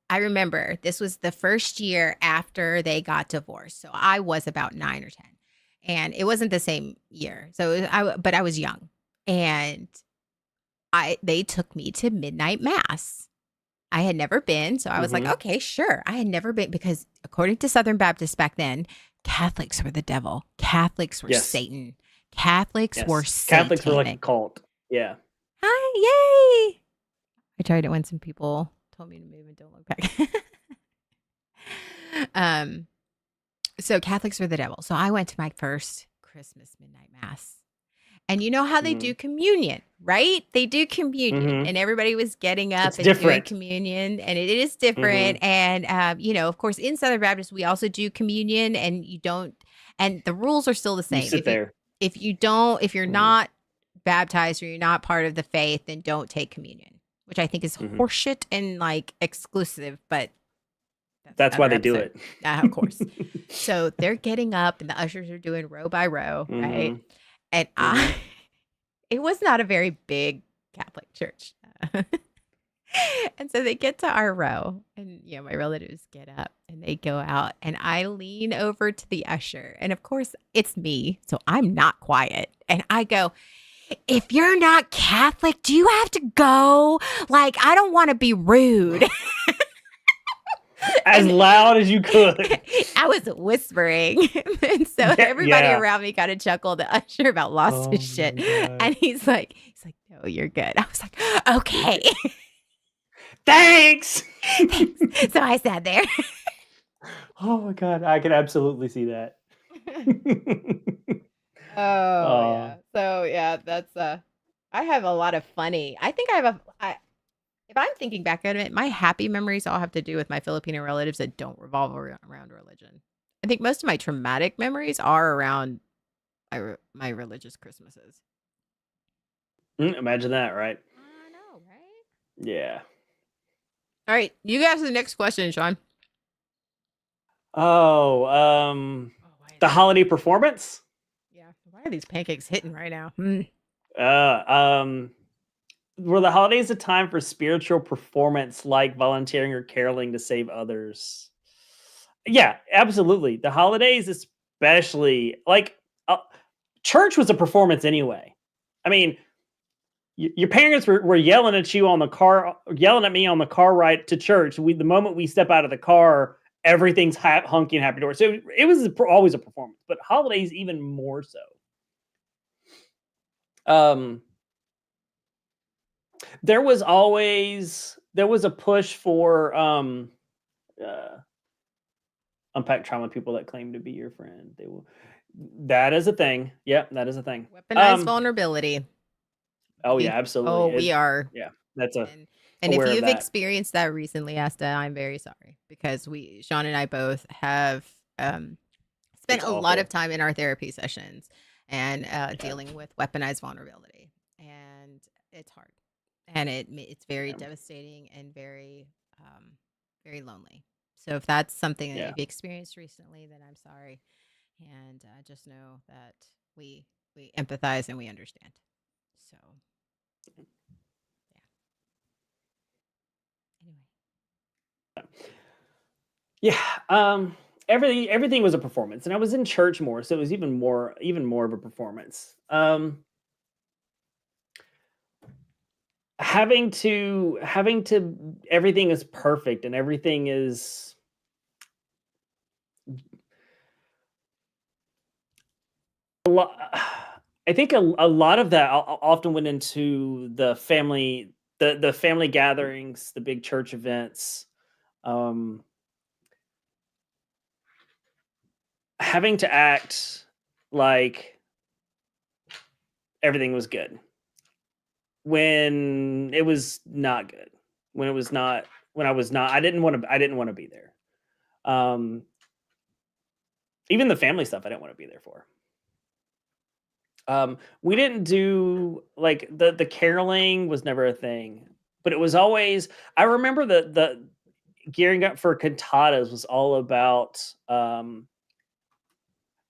I remember this was the first year after they got divorced, so I was about 9 or 10, and it wasn't the same year. So but I was young, and they took me to midnight mass. I had never been, so I was like, Mhm. okay, sure. I had never been, because according to Southern Baptists back then, Catholics were the devil. Catholics were Yes. Satan. Catholics were Yes. Catholics were like a satanic. cult. Yeah. Hi, yay! I tried it when some people told me to move and don't look back. um, so Catholics were the devil. So I went to my first Christmas midnight mass. And you know how they do Mhm. communion, right? They do communion, Mhm. and everybody was getting up It's and doing different. communion, and it is different. Mhm. And of course, in Southern Baptist, we also do communion, and you don't, and the rules are still the You same. sit there. If you're Mhm. not baptized or you're not part of the faith, then don't take communion, which I think is Mhm. horseshit and like exclusive, but that's That's why another they do episode. it. Of course. So they're getting up, and the ushers are doing row by row, right? Mhm. And Mhm. it was not a very big Catholic church. And so they get to our row, and my relatives get up and they go out, and I lean over to the usher. And of course, it's me, so I'm not quiet. And I go, "If you're not Catholic, do you have to go? Like, I don't want to be rude." As And loud as you could. I was whispering. And so Yeah. everybody Yeah. around me kind of chuckled. The usher about lost Oh his shit. my god. And he's like, "No, you're good." I was like, "Okay." Thanks. Thanks. So I sat there. Oh my god, I can absolutely see that. Oh Oh. yeah. So yeah, that's I have a lot of funny. I think I have if I'm thinking back at it, my happy memories all have to do with my Filipino relatives that don't revolve around religion. I think most of my traumatic memories are around my religious Christmases. Imagine that, right? I know, right? Yeah. All right, you guys the next question, Sean. Oh, Oh, why is the this? holiday performance? Yeah, why are these pancakes hitting right now? Uh, um, were the holidays a time for spiritual performance like volunteering or caroling to save others? Yeah, absolutely. The holidays, especially, like, church was a performance anyway. I mean, your parents were yelling at you on the car, yelling at me on the car ride to church. The moment we step out of the car, everything's hunky and happy door. So it was always a performance, but holidays even more so. Um, there was a push for uh, unpack trauma people that claim to be your friend. They will. That is a thing. Yeah, that is a thing. Weaponized vulnerability. Oh yeah, absolutely. We are. Yeah, that's a And if aware of you've that. experienced that recently, Asta, I'm very sorry because Sean and I both have spent It's a lot of awful. time in our therapy sessions and Yeah, dealing with weaponized vulnerability, and it's hard, and it's very yeah, devastating and very very lonely. So if that's something that yeah. you've experienced recently, then I'm sorry, and just know that we empathize and we understand. So yeah. Anyway. Yeah, everything was a performance, and I was in church more, so it was even more of a performance. Having to everything is perfect and everything is a lot. I think a lot of that often went into the family gatherings, the big church events. Um, Having to act like everything was good when it was not good. When it was not when I was not I didn't want to be there. Um, Even the family stuff I didn't want to be there for. We didn't do like the caroling was never a thing, but it was always I remember the gearing up for cantatas was all about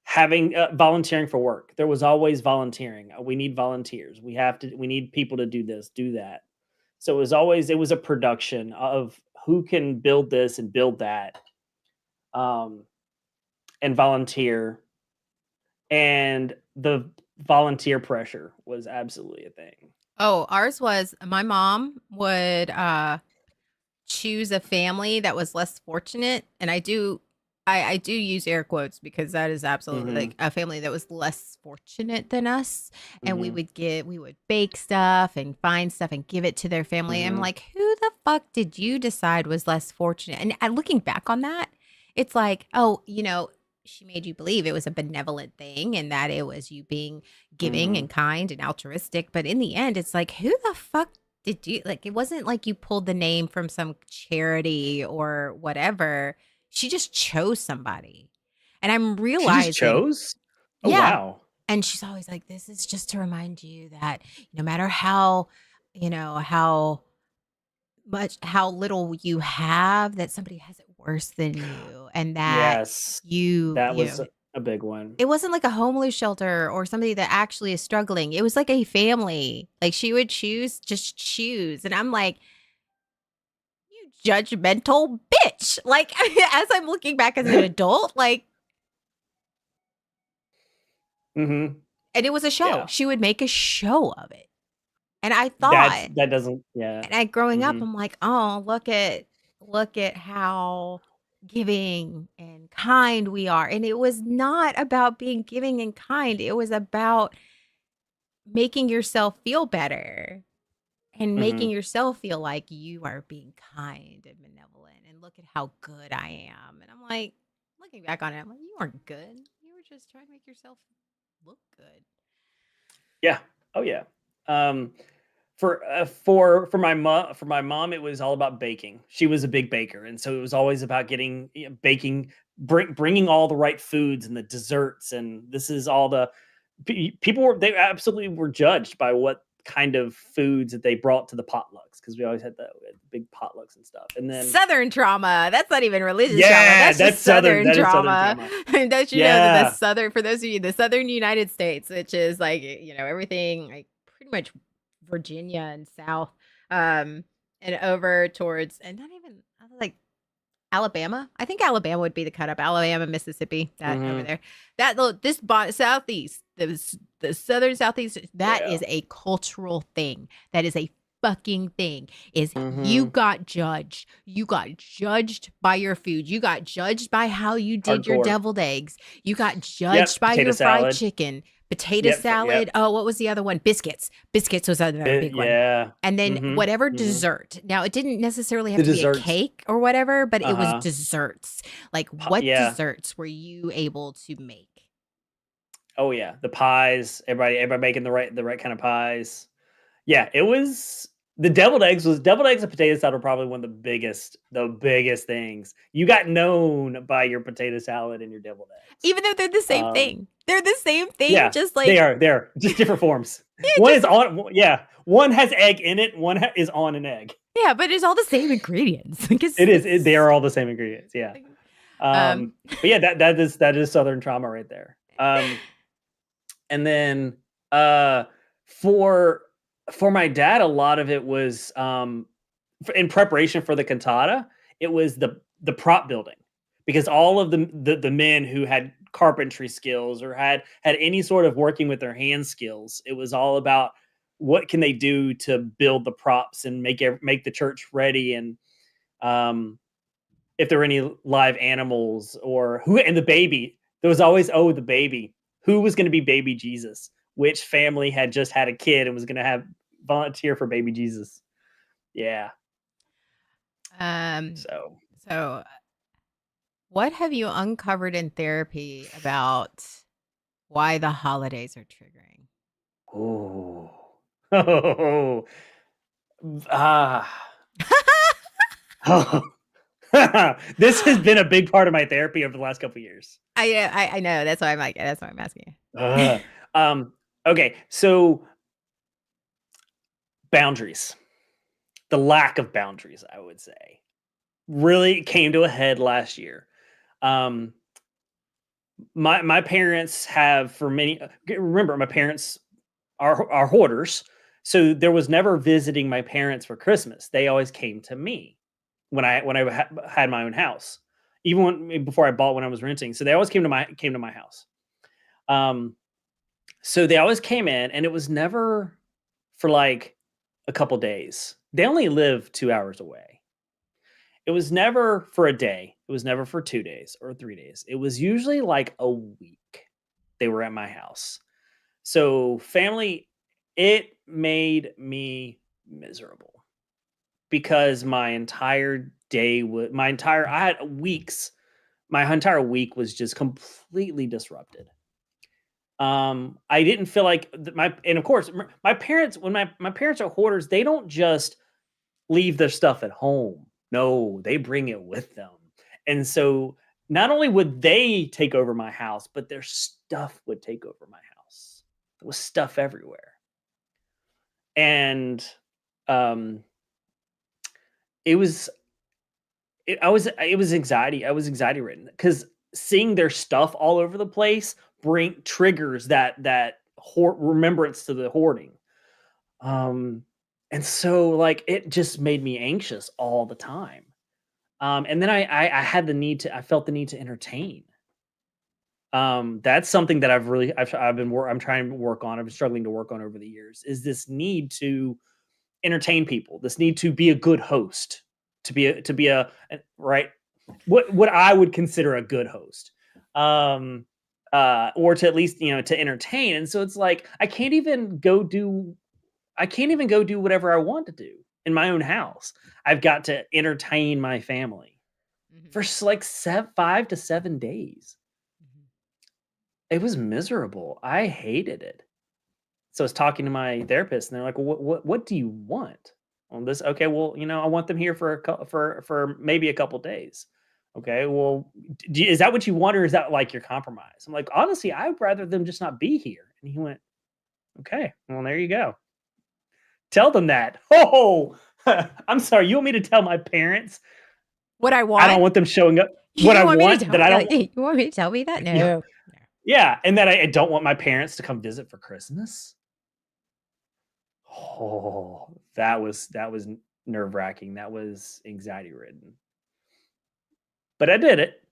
having volunteering for work. There was always volunteering. We need volunteers. We need people to do this, do that. So it was a production of who can build this and build that, um, and volunteer. And the volunteer pressure was absolutely a thing. Oh, ours was my mom would choose a family that was less fortunate, and I do use air quotes because that is absolutely Mm-hmm. like a family that was less fortunate than us. And Mm-hmm. we would bake stuff and find stuff and give it to their family. I'm Mm-hmm. like, who the fuck did you decide was less fortunate? And looking back on that, it's like, oh, she made you believe it was a benevolent thing and that it was you being giving Mm-hmm. and kind and altruistic. But in the end, it's like, who the fuck did you like? It wasn't like you pulled the name from some charity or whatever. She just chose somebody. And I'm She just realizing, chose. Oh yeah. wow. And she's always like, this is just to remind you that no matter how, how much, how little you have, that somebody has it worse than you. And that Yes, you, that was a big one. it wasn't like a homeless shelter or somebody that actually is struggling. It was like a family. Like she would just choose. And I'm like, you judgmental bitch. Like, as I'm looking back as an adult, like, Mm-hmm. and it was a show. Yeah, She would make a show of it. And I that's thought, that doesn't. Yeah. and I growing up, Mm-hmm. I'm like, oh, look at how giving and kind we are. And it was not about being giving and kind. It was about making yourself feel better and Mm-hmm. making yourself feel like you are being kind and benevolent. And look at how good I am. And I'm like, looking back on it, I'm like, you weren't good. You were just trying to make yourself look good. Yeah. Oh yeah. Um, for my mom, it was all about baking. She was a big baker, and so it was always about getting baking, bringing all the right foods and the desserts, and this is all the people were they absolutely were judged by what kind of foods that they brought to the potlucks because we always had the big potlucks and stuff. And then Southern trauma. That's not even religious trauma. yeah, That's just that's southern. Southern That is southern trauma. trauma. And don't you know that Yeah. for those of you, the Southern United States, which is like, everything like pretty much Virginia and South, and over towards, and not even like Alabama. I think Alabama would be the cut up. Alabama, Mississippi, that over Hmm. there. Southeast, the southern southeast, that Yeah. is a cultural thing. That is a fucking thing. Is you Hmm. got judged. You got judged by your food. You got judged by how you did your Hardcore. deviled eggs. You got judged Yep. by Potato your fried salad. chicken, potato Yep. salad. Yep. Oh, what was the other one? Biscuits. Biscuits was another big one. Yeah. And then Hmm. whatever Hmm. dessert. Now, it didn't necessarily have The to be a desserts. cake or whatever, but it was Uh-huh. desserts. Like, what Yeah. desserts were you able to make? Oh yeah. The pies. Everybody making the right kind of pies. Yeah, it was the deviled eggs and potato salad were probably one of the biggest things. You got known by your potato salad and your deviled eggs. Even though they're the same Um, thing. They're the same thing, yeah, just they like, are. They're just different forms. yeah, One is just, on. Yeah, one has egg in it. One is on an egg. yeah, but it's all the same ingredients. Like, It is. They it's are all the same ingredients. Yeah. like, Um, um, but yeah, that is Southern trauma right there. And then for for my dad, a lot of it was in preparation for the cantata. It was the prop building because all of the men who had carpentry skills or had any sort of working with their hand skills, it was all about what can they do to build the props and make the church ready and um if there were any live animals or who and the baby. There was always the baby. Who was going to be baby Jesus? Which family had just had a kid and was going to have volunteer for baby Jesus? Yeah. um, So, so what have you uncovered in therapy about why the holidays are triggering? oh, oh, ah, this has been a big part of my therapy over the last couple of years. I know. That's why I'm asking you. Uh, um, okay, so boundaries, the lack of boundaries, I would say, really came to a head last year. Um, my parents have for many. Remember, my parents are hoarders, so there was never visiting my parents for Christmas. They always came to me when I had my own house, even before I bought when I was renting. So they always came to my house. Um, so they always came in, and it was never for like a couple days. They only live 2 hours away. it was never for a day. It was never for 2 days or 3 days. It was usually like a week they were at my house. So, family, it made me miserable because I had weeks, my entire week was just completely disrupted. I didn't feel like and of course, my parents, when my parents are hoarders, they don't just leave their stuff at home. No, they bring it with them. And so not only would they take over my house, but their stuff would take over my house. There was stuff everywhere. And um it was it was anxiety. I was anxiety ridden because seeing their stuff all over the place bring triggers remembrance to the hoarding. Um and so like it just made me anxious all the time. And then I had the need to I felt the need to entertain. That's something that I'm trying to work on. I've been struggling to work on over the years is this need to entertain people, this need to be a good host, to be right what I would consider a good host. Um or to at least, to entertain. And so it's like I can't even go do whatever I want to do in my own house. I've got to entertain my family for Mhm. like 5 to 7 days. Mhm. It was miserable. I hated it. So I was talking to my therapist, and they're like, "Well, what do you want on this?" Okay, well, I want them here for for maybe a couple days. Okay, well, is that what you want, or is that like your compromise? I'm like, honestly, I'd rather them just not be here. And he went, "Okay, well, there you go. Tell them that." Oh, I'm sorry. You want me to tell my parents What I I don't want? want them showing up? What I You want me to want tell that I don't. you want me to tell me that? Yeah, No. No. yeah, and that I don't want my parents to come visit for Christmas. Oh, that was nerve-wracking, that was anxiety-ridden, but I did it.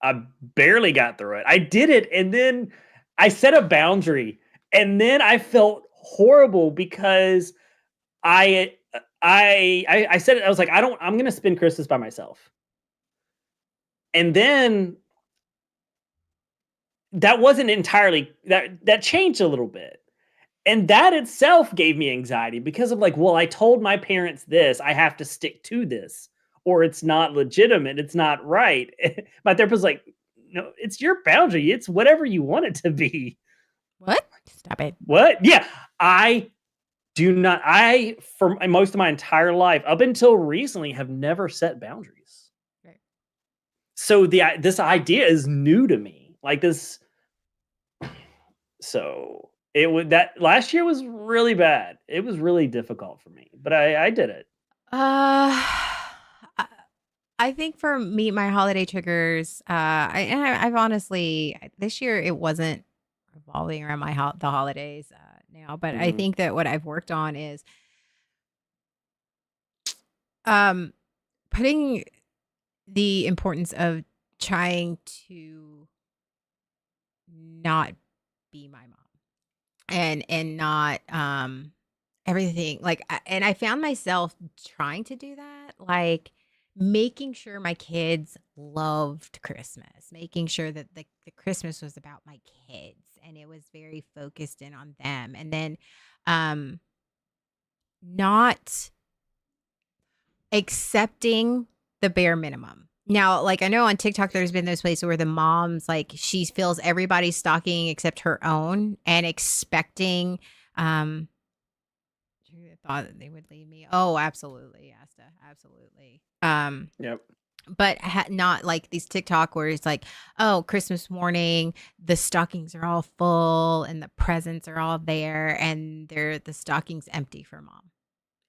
I barely got through it. I did it, and then I set a boundary, and then I felt horrible because I said it, I was like, I'm gonna spend Christmas by myself." And then that wasn't entirely that changed a little bit. And that itself gave me anxiety because of like, well, I told my parents this, I have to stick to this, or it's not legitimate, it's not right. My therapist was like, no, it's your boundary. It's whatever you want it to be. What? Stop it. What? Yeah. I do not, for most of my entire life, up until recently, have never set boundaries. Right. So this idea is new to me. Like this, so it would that last year was really bad. It was really difficult for me, but I did it. I I think for me, my holiday triggers, I've honestly this year it wasn't revolving around the holidays now, but I Mhm. think that what I've worked on is um putting the importance of trying to not be my mom and not everything like and I found myself trying to do that, like making sure my kids loved Christmas, making sure that the Christmas was about my kids and it was very focused in on them. And then um not accepting the bare minimum. Now, like I know on TikTok there's been those places where the mom's like she feels everybody's stocking except her own and expecting um who thought that they would leave me. Oh, absolutely, Asta, absolutely. Yep. But not like these TikTok where it's like, oh, Christmas morning, the stockings are all full and the presents are all there, and the stockings empty for mom,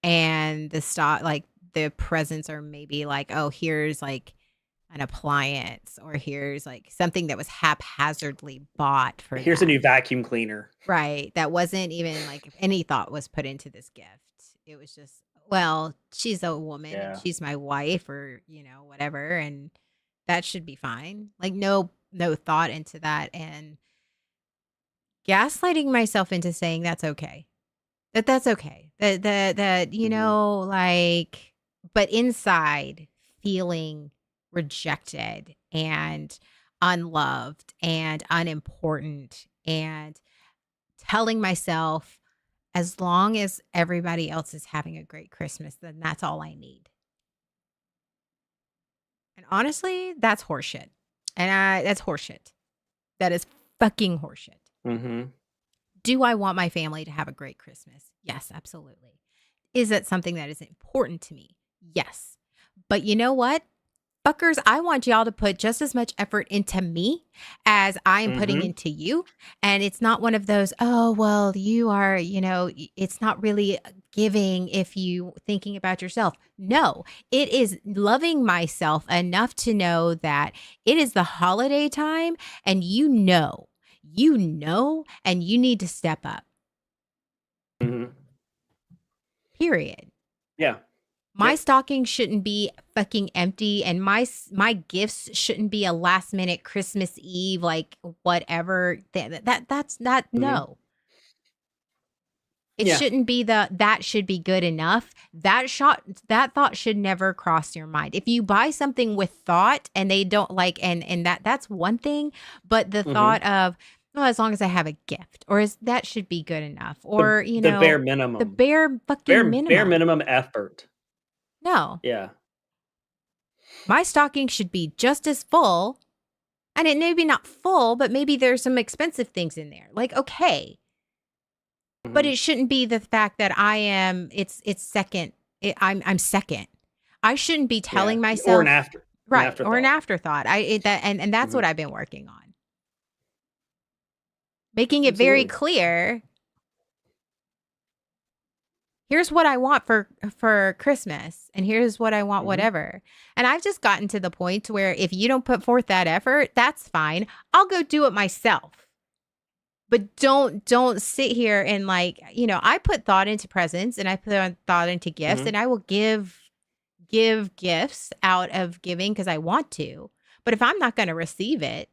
and the presents are maybe like, oh, here's like an appliance, or here's like something that was haphazardly bought for Here's a them. new vacuum cleaner. Right. That wasn't even like any thought was put into this gift. It was just, well, she's a woman and Yeah. she's my wife or, whatever. And that should be fine. Like no thought into that. And gaslighting myself into saying that's okay. That's okay. That Mhm. like but inside feeling rejected and unloved and unimportant, and telling myself, as long as everybody else is having a great Christmas, then that's all I need. And honestly, that's horseshit. That's horseshit. That is fucking horseshit. Mm-hmm. Do I want my family to have a great Christmas? Yes, absolutely. Is that something that is important to me? Yes. But you know what? Fuckers, I want y'all to put just as much effort into me as I am putting Mm-hmm. into you. And it's not one of those, oh, well, you are, it's not really giving if you thinking about yourself. No, it is loving myself enough to know that it is the holiday time and and you need to step up, Mm-hmm. period. Yeah. My Yep. stocking shouldn't be fucking empty, and my gifts shouldn't be a last minute Christmas Eve, like whatever. That's not, Mm-hmm. no. It Yeah. shouldn't be that should be good enough. That thought should never cross your mind. If you buy something with thought and they don't like, and that's one thing, but the Mm-hmm. thought of, well, as long as I have a gift, or is that should be good enough, The or the bare the minimum. bare fucking Bare minimum. minimum effort. No, Yeah. my stocking should be just as full. And it may be not full, but maybe there's some expensive things in there. Like, okay. But Mm-hmm. it shouldn't be the fact that I am, it's second. I'm second. I shouldn't be Yeah. telling Or myself, an right, or an afterthought. afterthought. And that's Mm-hmm. what I've been working on. Making it very Absolutely. clear, here's what I want for Christmas, and here's what I want, Mm-hmm. whatever. And I've just gotten to the point where if you don't put forth that effort, that's fine. I'll go do it myself. But don't sit here and, like, I put thought into presents, and I put thought into gifts, Mm-hmm. and I will give gifts out of giving because I want to. But if I'm not going to receive it,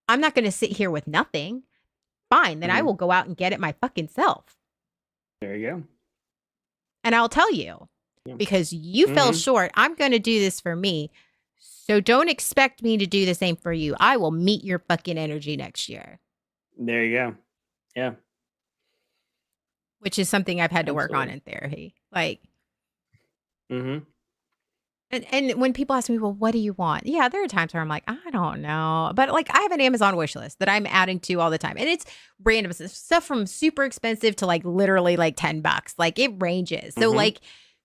I'm not going to sit here with nothing. Fine, then I Mm-hmm. will go out and get it my fucking self. There you go. And I'll tell you, Yeah. because you fell Mm-hmm. short, I'm going to do this for me. So don't expect me to do the same for you. I will meet your fucking energy next year, There you go. Yeah. which is something I've had to work on Absolutely. in therapy. Like, Mm-hmm. and when people ask me, well, what do you want? Yeah, there are times where I'm like, I don't know. But like, I have an Amazon wish list that I'm adding to all the time. And it's random stuff from super expensive to like literally like $10. Like, it ranges. So Mm-hmm. like,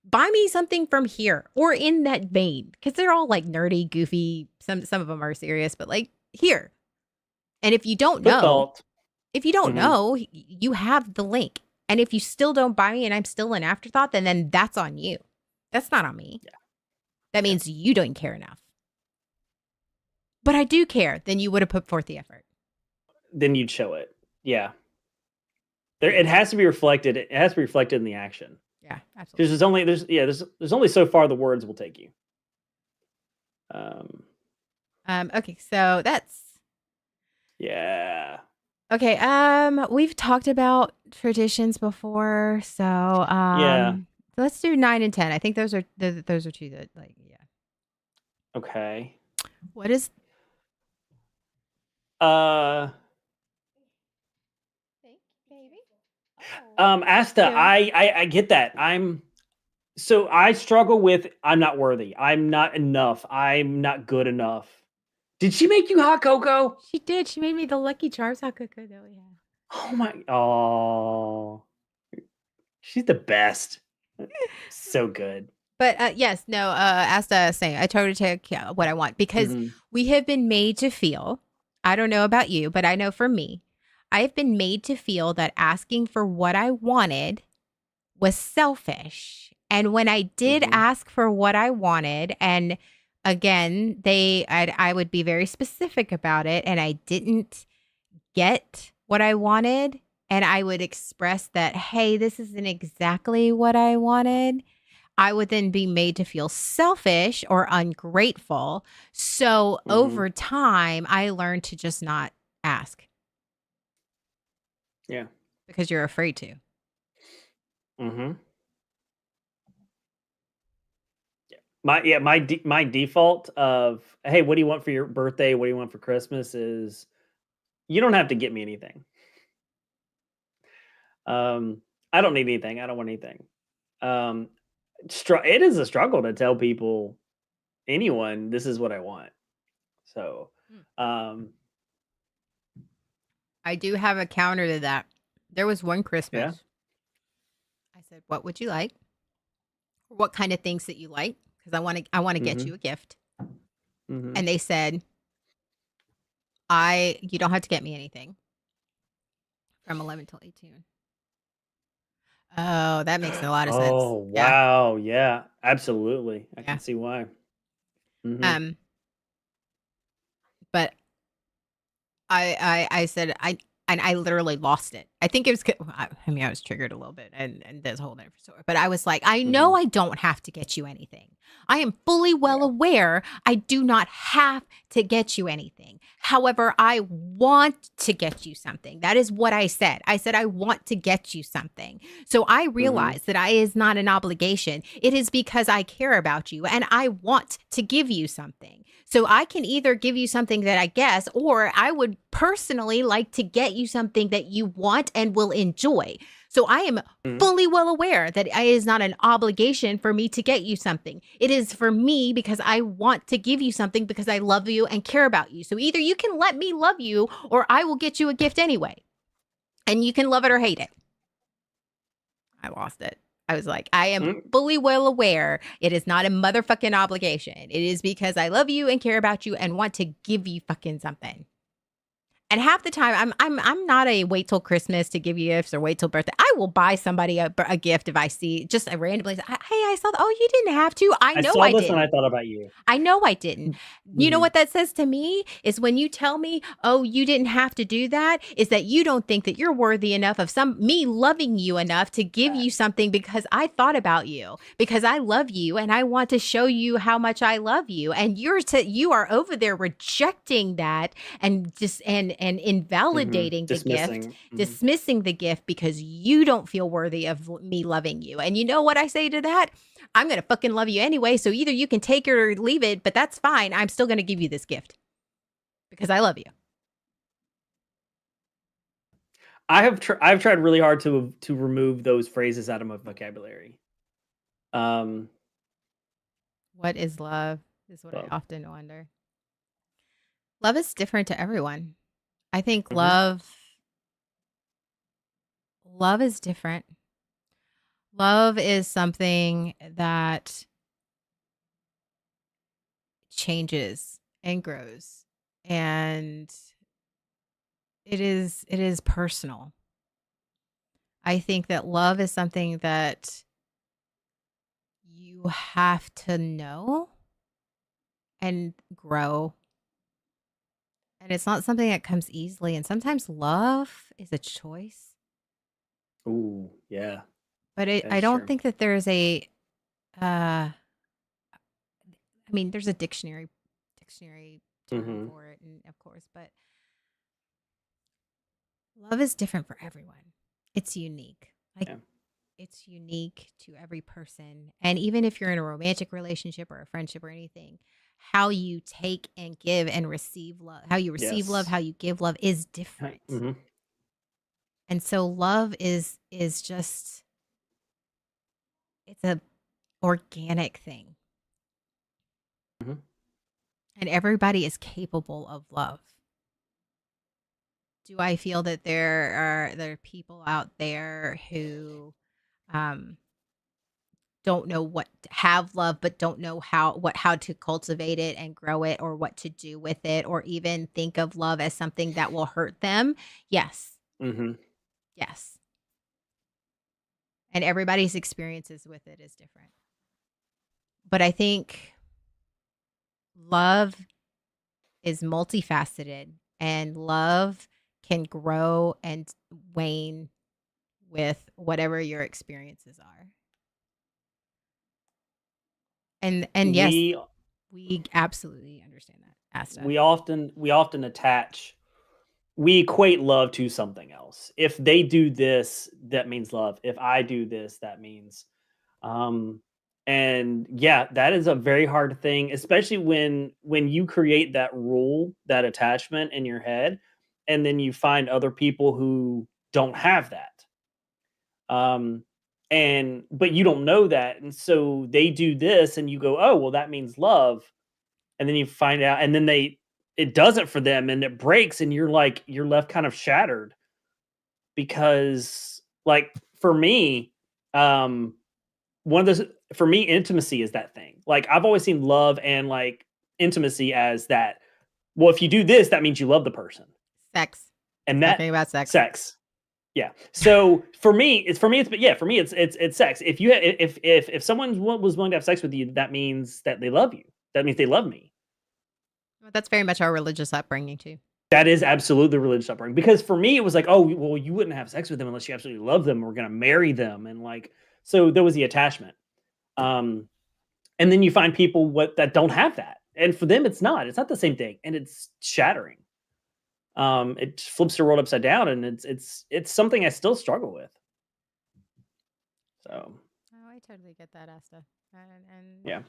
buy me something from here or in that vein. Cause they're all like nerdy, goofy. Some of them are serious, but like, here. And Put thought. if you don't Mm-hmm. know, you have the link. And if you still don't buy me and I'm still an afterthought, then that's on you. That's not on me. Yeah. That Yeah. means you don't care enough. But I do care. Then you would have put forth the effort. Then you'd show it. Yeah. There, it has to be reflected. It has to be reflected in the action. Yeah, Because absolutely. there's only so far the words will take you. Okay, so that's Yeah. okay. We've talked about traditions before, so Yeah. let's do 9 and 10. I think those are two that, like, yeah. Okay. What is Uh Thank you, baby. Oh, thank Asta, you. I get that. I struggle with I'm not worthy. I'm not enough. I'm not good enough. Did she make you hot cocoa? She did. She made me the Lucky Charms hot cocoa that we have. Oh, she's the best. So good. But yes, no. As the saying, I totally take what I want because Mhm. we have been made to feel. I don't know about you, but I know for me, I have been made to feel that asking for what I wanted was selfish. And when I did Mhm. ask for what I wanted, and again, I would be very specific about it, and I didn't get what I wanted, and I would express that, hey, this isn't exactly what I wanted. I would then be made to feel selfish or ungrateful. So Mhm. over time, I learned to just not ask Yeah. because you're afraid to. Mhm. my default of, hey, what do you want for your birthday? What do you want for Christmas? Is you don't have to get me anything. Um, I don't need anything. I don't want anything. Um, it is a struggle to tell people, anyone, this is what I want. So, Hmm. um, I do have a counter to that. There was one yeah. Christmas. I said, "What would you like? What kind of things that you like? Because I want to get Mm-hmm. you a gift." Mm-hmm. And they said, "I you don't have to get me anything from 11 till 18." Oh, that makes a lot of sense. Oh, Yeah, wow. Yeah, absolutely. I yeah. can see why. Mhm. Um, but I said I literally lost it. I think it was I mean, I was triggered a little bit and there's a whole different story. But I was like, I know Mhm. I don't have to get you anything. I am fully well Yeah. aware I do not have to get you anything. However, I want to get you something. That is what I said. I said I want to get you something. So I Mhm. realized that I is not an obligation. It is because I care about you and I want to give you something. So I can either give you something that I guess, or I would personally like to get you something that you want and will enjoy. So I am Mhm. fully well aware that it is not an obligation for me to get you something. It is for me because I want to give you something because I love you and care about you. So either you can let me love you or I will get you a gift anyway. And you can love it or hate it. I lost it. I was like, I am Mm. fully well aware it is not a motherfucking obligation. It is because I love you and care about you and want to give you fucking something. And half the time, I'm not a wait till Christmas to give you gifts or wait till birthday. I will buy somebody a gift if I see just a randomly. Hey, I saw. Oh, you didn't have to. I I know saw I this and I didn't. thought about you. I know I didn't. You know Mhm. what that says to me is when you tell me, "Oh, you didn't have to do that," is that you don't think that you're worthy enough of some me loving you enough to give you Facts. something because I thought about you, because I love you and I want to show you how much I love you. And you are over there rejecting that and just and Mhm. invalidating the gift, Dismissing. Mhm. dismissing the gift because you don't feel worthy of me loving you. And you know what I say to that? I'm going to fucking love you anyway. So either you can take it or leave it, but that's fine. I'm still going to give you this gift because I love you. I've tried really hard to remove those phrases out of my vocabulary. Um, What is love? Is what I so often wonder. Love is different to everyone. I think mhm. love is different. Love is something that changes and grows and it is personal. I think that love is something that you have to know and grow. And it's not something that comes easily, and sometimes love is a choice, Ooh, yeah. but I That's don't true. think that there's a, I mean, there's a dictionary term Mhm. for it, and of course, but love is different for everyone. It's unique. Like, Yeah. it's unique to every person. And even if you're in a romantic relationship or a friendship or anything, how you take and give and receive love, how you receive love, Yes. how you give love is different. Mhm. And so love is just it's a organic thing. Mhm. And everybody is capable of love. Do I feel that there are people out there who um don't know what have love but don't know how to cultivate it and grow it or what to do with it or even think of love as something that will hurt them? Yes. Mhm. Yes. And everybody's experiences with it is different. But I think love is multifaceted and love can grow and wane with whatever your experiences are. And yes, We we absolutely understand that aspect. we often attach we equate love to something else. If they do this, that means love. If I do this, that means. Um, And yeah, that is a very hard thing, especially when you create that rule, that attachment in your head, and then you find other people who don't have that. Um, and but you don't know that, and so they do this, and you go, "Oh, well, that means love." And then you find out, and then it doesn't for them, and it breaks, and you're left kind of shattered because, like, for me, um, one of those for me, intimacy is that thing. Like, I've always seen love and, like, intimacy as that, well, if you do this, that means you love the person, Sex. and that Talking about sex. sex. Yeah. So for me, it's sex. If you if someone was willing to have sex with you, that means that they love you. That means they love me. Well, that's very much our religious upbringing too. That is absolutely religious upbringing. Because for me, it was like, oh, well, you wouldn't have sex with them unless you absolutely love them. We're gonna marry them, and like, so there was the attachment. Um, and then you find people that don't have that, and for them, it's not. It's not the same thing, and it's shattering. It flips the world upside down, and it's something I still struggle with. So Oh, I totally get that, Asta. And yeah.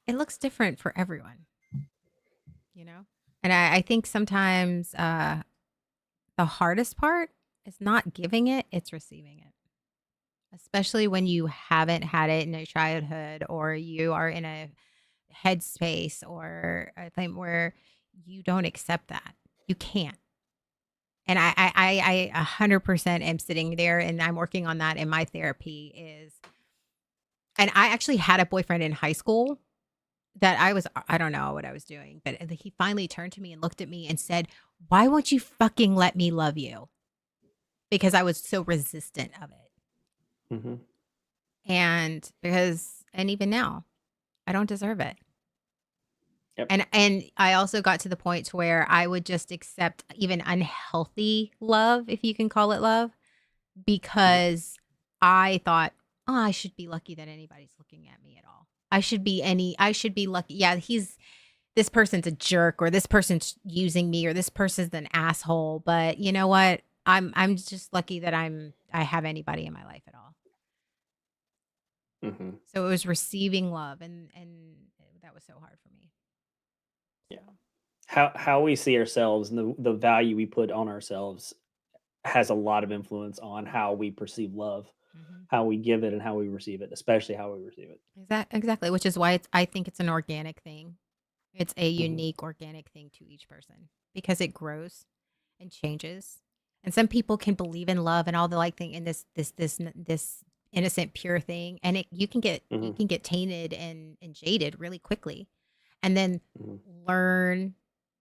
it looks different for everyone, you know? And I think sometimes the hardest part is not giving it, it's receiving it. Especially when you haven't had it in your childhood or you are in a headspace or a thing where you don't accept that. You can't. And I 100% am sitting there and I'm working on that in my therapy is, and I actually had a boyfriend in high school that I don't know what I was doing, but he finally turned to me and looked at me and said, "Why won't you fucking let me love you?" Because I was so resistant of it. Hmm. And even now, I don't deserve it. Yep. And I also got to the point to where I would just accept even unhealthy love, if you can call it love, Mhm. because I thought, oh, I should be lucky that anybody's looking at me at all. I should be lucky. Yeah, this person's a jerk or this person's using me or this person's an asshole. But you know what? I'm just lucky that I have anybody in my life at all. Mhm. So it was receiving love and that was so hard for me. Yeah. So How we see ourselves and the value we put on ourselves has a lot of influence on how we perceive love, mhm. how we give it, and how we receive it, especially how we receive it. Exactly, which is why I think it's an organic thing. It's a Mhm. unique organic thing to each person because it grows and changes. And some people can believe in love and all the like thing in this innocent pure thing and you Mhm. can get tainted and jaded really quickly and then Mhm. learn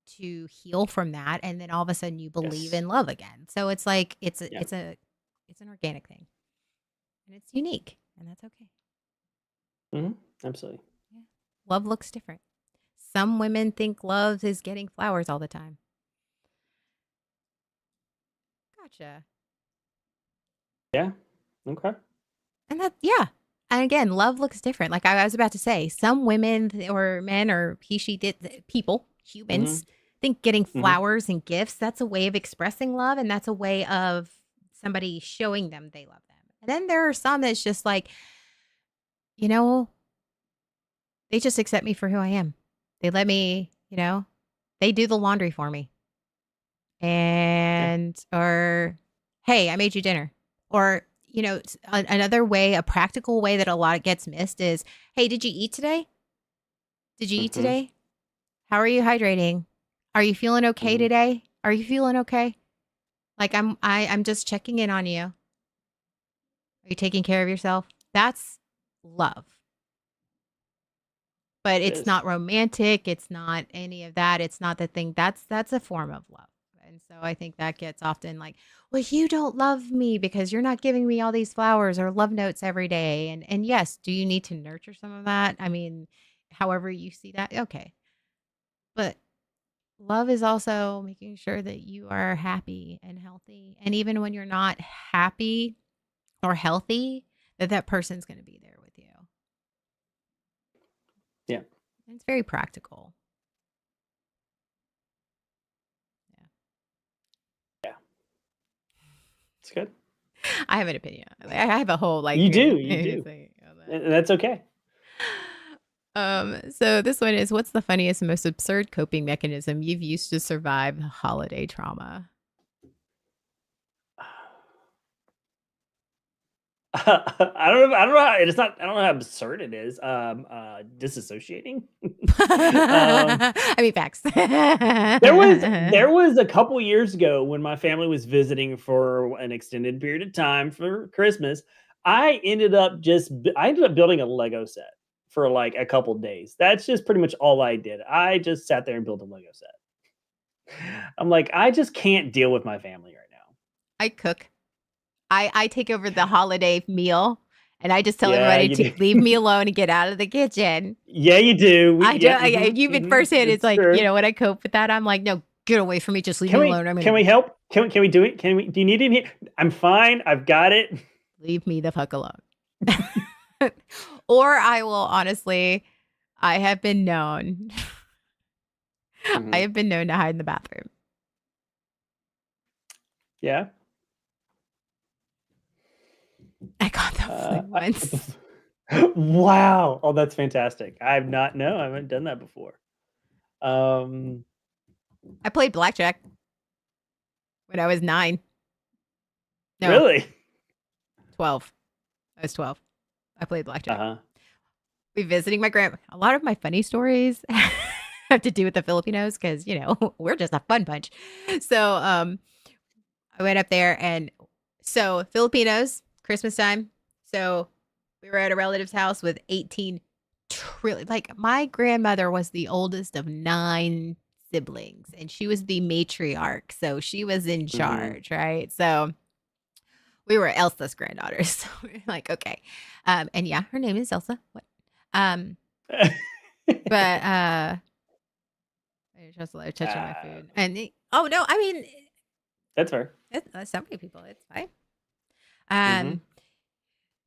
to heal from that and then all of a sudden you believe Yes. in love again. So it's like Yeah. it's an organic thing and it's unique and that's okay. Mhm. Absolutely. Yeah. Love looks different. Some women think love is getting flowers all the time. Gotcha. Yeah. Okay. And that, yeah. And again, love looks different. Like I was about to say, some women or men or he, she did people, humans Mhm. think getting Mhm. flowers and gifts, that's a way of expressing love. And that's a way of somebody showing them they love them. And then there are some that's just like, you know, they just accept me for who I am. They let me, they do the laundry for me. Yeah. And or hey, I made you dinner. Or another way, a practical way that a lot gets missed is, hey, did you eat today? Did you eat Mhm. today? How are you hydrating? Are you feeling okay Mhm. today? Are you feeling okay? Like I'm just checking in on you. Are you taking care of yourself? That's love. But It it's is. not romantic, it's not any of that, it's not the thing that's a form of love, and so I think that gets often like, "Well, you don't love me because you're not giving me all these flowers or love notes every day," and yes, do you need to nurture some of that? I mean, however you see that, okay, but love is also making sure that you are happy and healthy, and even when you're not happy or healthy, that person's gonna be there with you. Yeah. It's very practical. Yeah. Yeah. It's good. I have an opinion. I have a whole like You do. You do. thing. And that's okay. So this one is, what's the funniest and most absurd coping mechanism you've used to survive holiday trauma? I don't know how it's not I don't know how absurd it is. Disassociating. um, I mean, facts. there was a couple years ago when my family was visiting for an extended period of time for Christmas. I ended up building a Lego set for like a couple days. That's just pretty much all I did. I just sat there and built a Lego set. I'm like, I just can't deal with my family right now. I cook. I take over the holiday meal, and I just tell Yeah, everybody you to do. leave me alone and get out of the kitchen. Yeah, you do. I don't. Mhm, You've been firsthand. It's it's like, true. when I cope with that, I'm like, no, get away from me. Just leave me alone. I'm Can gonna we help? Can we do it? Can we do you need any? I'm fine. I've got it. leave me the fuck alone. Or I will honestly, I have been known. I Mhm. have been known to hide in the bathroom. Yeah. I got the flu I once. Wow. Oh, that's fantastic. I've not no, I haven't done that before. Um, I played blackjack when I was 9. No, really? 12. I was 12. I played blackjack. Uh-huh. We visiting my grandma. A lot of my funny stories have to do with the Filipinos because, we're just a fun bunch. So I went up there, and so Filipinos, Christmas time. So we were at a relative's house with 18 trillion. Like, my grandmother was the oldest of 9 siblings, and she was the matriarch. So she was in Mhm. charge, right? So we were Elsa's granddaughters. So we we're like, okay. And yeah, her name is Elsa. What? Um, but I just like touching my Uh, food. And oh no, I mean, that's fair. so many people. It's fine. Mhm. Um,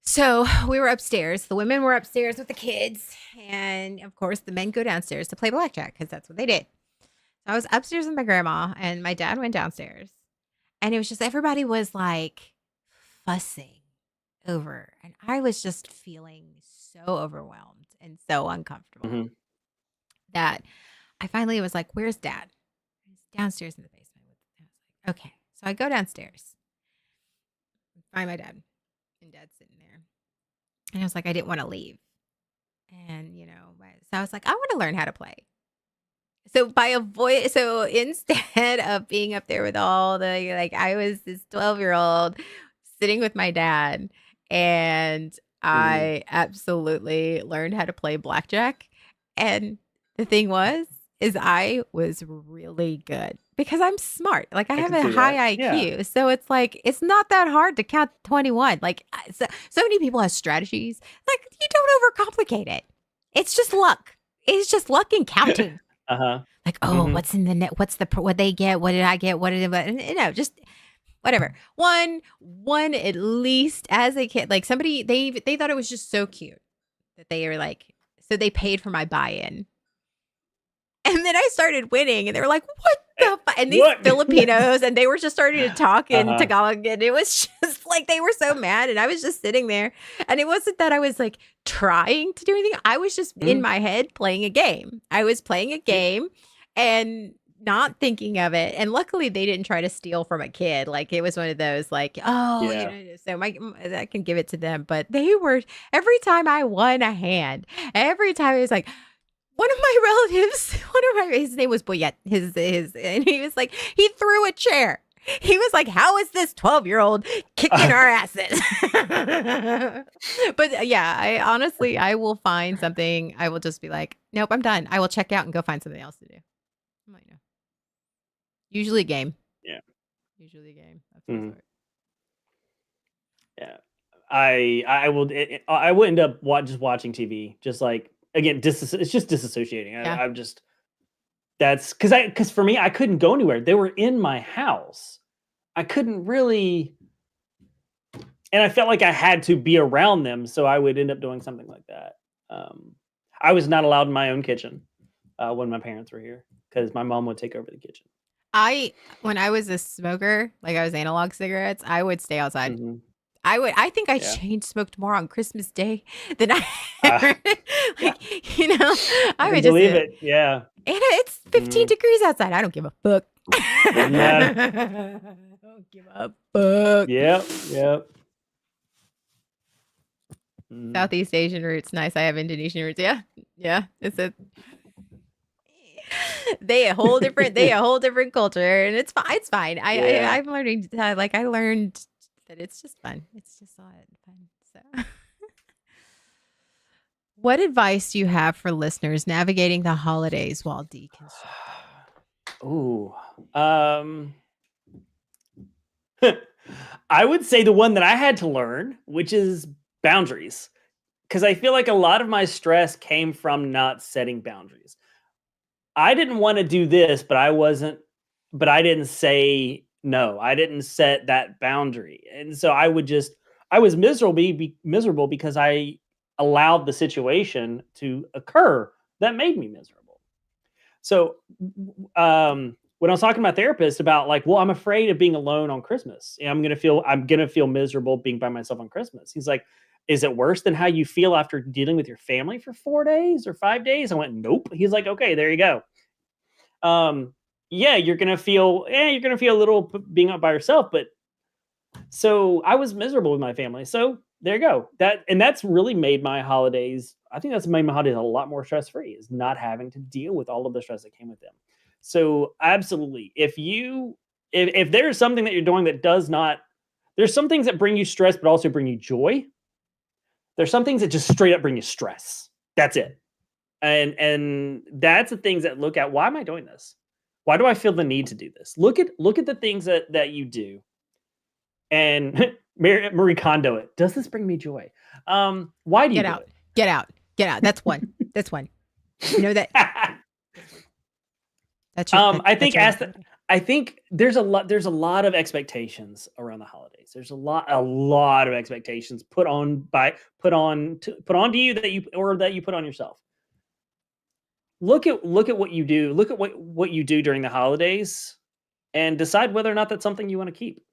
so we were upstairs. The women were upstairs with the kids, and of course, the men go downstairs to play blackjack because that's what they did. I was upstairs with my grandma, and my dad went downstairs, and it was just everybody was like fussing over, and I was just feeling so overwhelmed and so uncomfortable Mhm. that I finally was like, "Where's dad?" He's downstairs in the basement. I was like, "Okay." So I go downstairs, find my dad, and dad's sitting there. And I was like, I didn't want to leave. And, so I was like, I want to learn how to play. So instead of being up there with all the, like, I was this 12-year-old sitting with my dad, and Mhm. I absolutely learned how to play blackjack. And the thing is I was really good because I'm smart. Like, I I have can a see that. high Yeah. IQ. So it's like, it's not that hard to count 21. Like, so many people have strategies. Like, you don't overcomplicate it. It's just luck. It's just luck and counting. Uh-huh. Like, oh, Mhm. what's in the net? What they get? What did I get? What did it? Just whatever. One at least as a kid, like, somebody, they thought it was just so cute that they were like, so they paid for my buy-in. And then I started winning, and they were like, "What the?" And these What? Filipinos, and they were just starting to talk in Uh-huh. Tagalog, and it was just like they were so mad, and I was just sitting there, and it wasn't that I was like trying to do anything. I was just in Mhm. my head playing a game. I was playing a Yeah. game, and not thinking of it. And luckily, they didn't try to steal from a kid. Like, it was one of those, like, oh, Yeah. So I can give it to them, but they were every time I won a hand, every time it was like, one of my relatives, his name was Boyette, and he was like, he threw a chair. He was like, how is this 12-year-old kicking our asses? But yeah, I will find something. I will just be like, nope, I'm done. I will check out and go find something else to do. I'm like, no. Usually a game. Yeah. Usually a game of some Mhm. sort. Yeah. I will end up just watching TV. Just like again, it's just disassociating. Yeah. I'm just that's because for me, I couldn't go anywhere. They were in my house. I couldn't really, and I felt like I had to be around them, so I would end up doing something like that. Um, I was not allowed in my own kitchen when my parents were here because my mom would take over the kitchen. When I was a smoker, like, I was analog cigarettes, I would stay outside. Mhm. I think I Yeah. chain smoked more on Christmas Day than I Uh, ever, yeah. I I can would just believe it. Yeah. Anna, it's 15 Mm, degrees outside. I don't give a fuck. doesn't matter. I don't give a fuck. Yep. Yep. Mm, Southeast Asian roots, nice. I have Indonesian roots. Yeah, yeah. It's a they a whole different culture, and it's fine. It's fine. yeah. I'm learning. Like I learned that it's just fun. It's just a lot of fun. So, what advice do you have for listeners navigating the holidays while deconstructing? Ooh. Um. I would say the one that I had to learn, which is boundaries, because I feel like a lot of my stress came from not setting boundaries. I didn't want to do this, but I didn't say no. I didn't set that boundary. And so I was miserable because I allowed the situation to occur that made me miserable. So, when I was talking to my therapist about like, well, I'm afraid of being alone on Christmas. And I'm gonna feel miserable being by myself on Christmas. He's like, is it worse than how you feel after dealing with your family for 4 days or 5 days? I went, nope. He's like, okay, there you go. Um, yeah, you're gonna feel a little being up by yourself, but so I was miserable with my family. So there you go. That's really made my holidays. I think that's made my holidays a lot more stress free. Is not having to deal with all of the stress that came with them. So absolutely, if there's something that you're doing that does not, there's some things that bring you stress, but also bring you joy. There's some things that just straight up bring you stress. That's it. And that's the things that look at, why am I doing this? Why do I feel the need to do this? Look at the things that you do, and Marie Kondo it. Does this bring me joy? Why do you Get do out. it? Get out. Get out. That's one. That's one. You know that. That's one. I That's think your one. I think there's a lot of expectations around the holidays. There's a lot of expectations put on to you that you put on yourself. Look at what you do. Look at what you do during the holidays, and decide whether or not that's something you want to keep.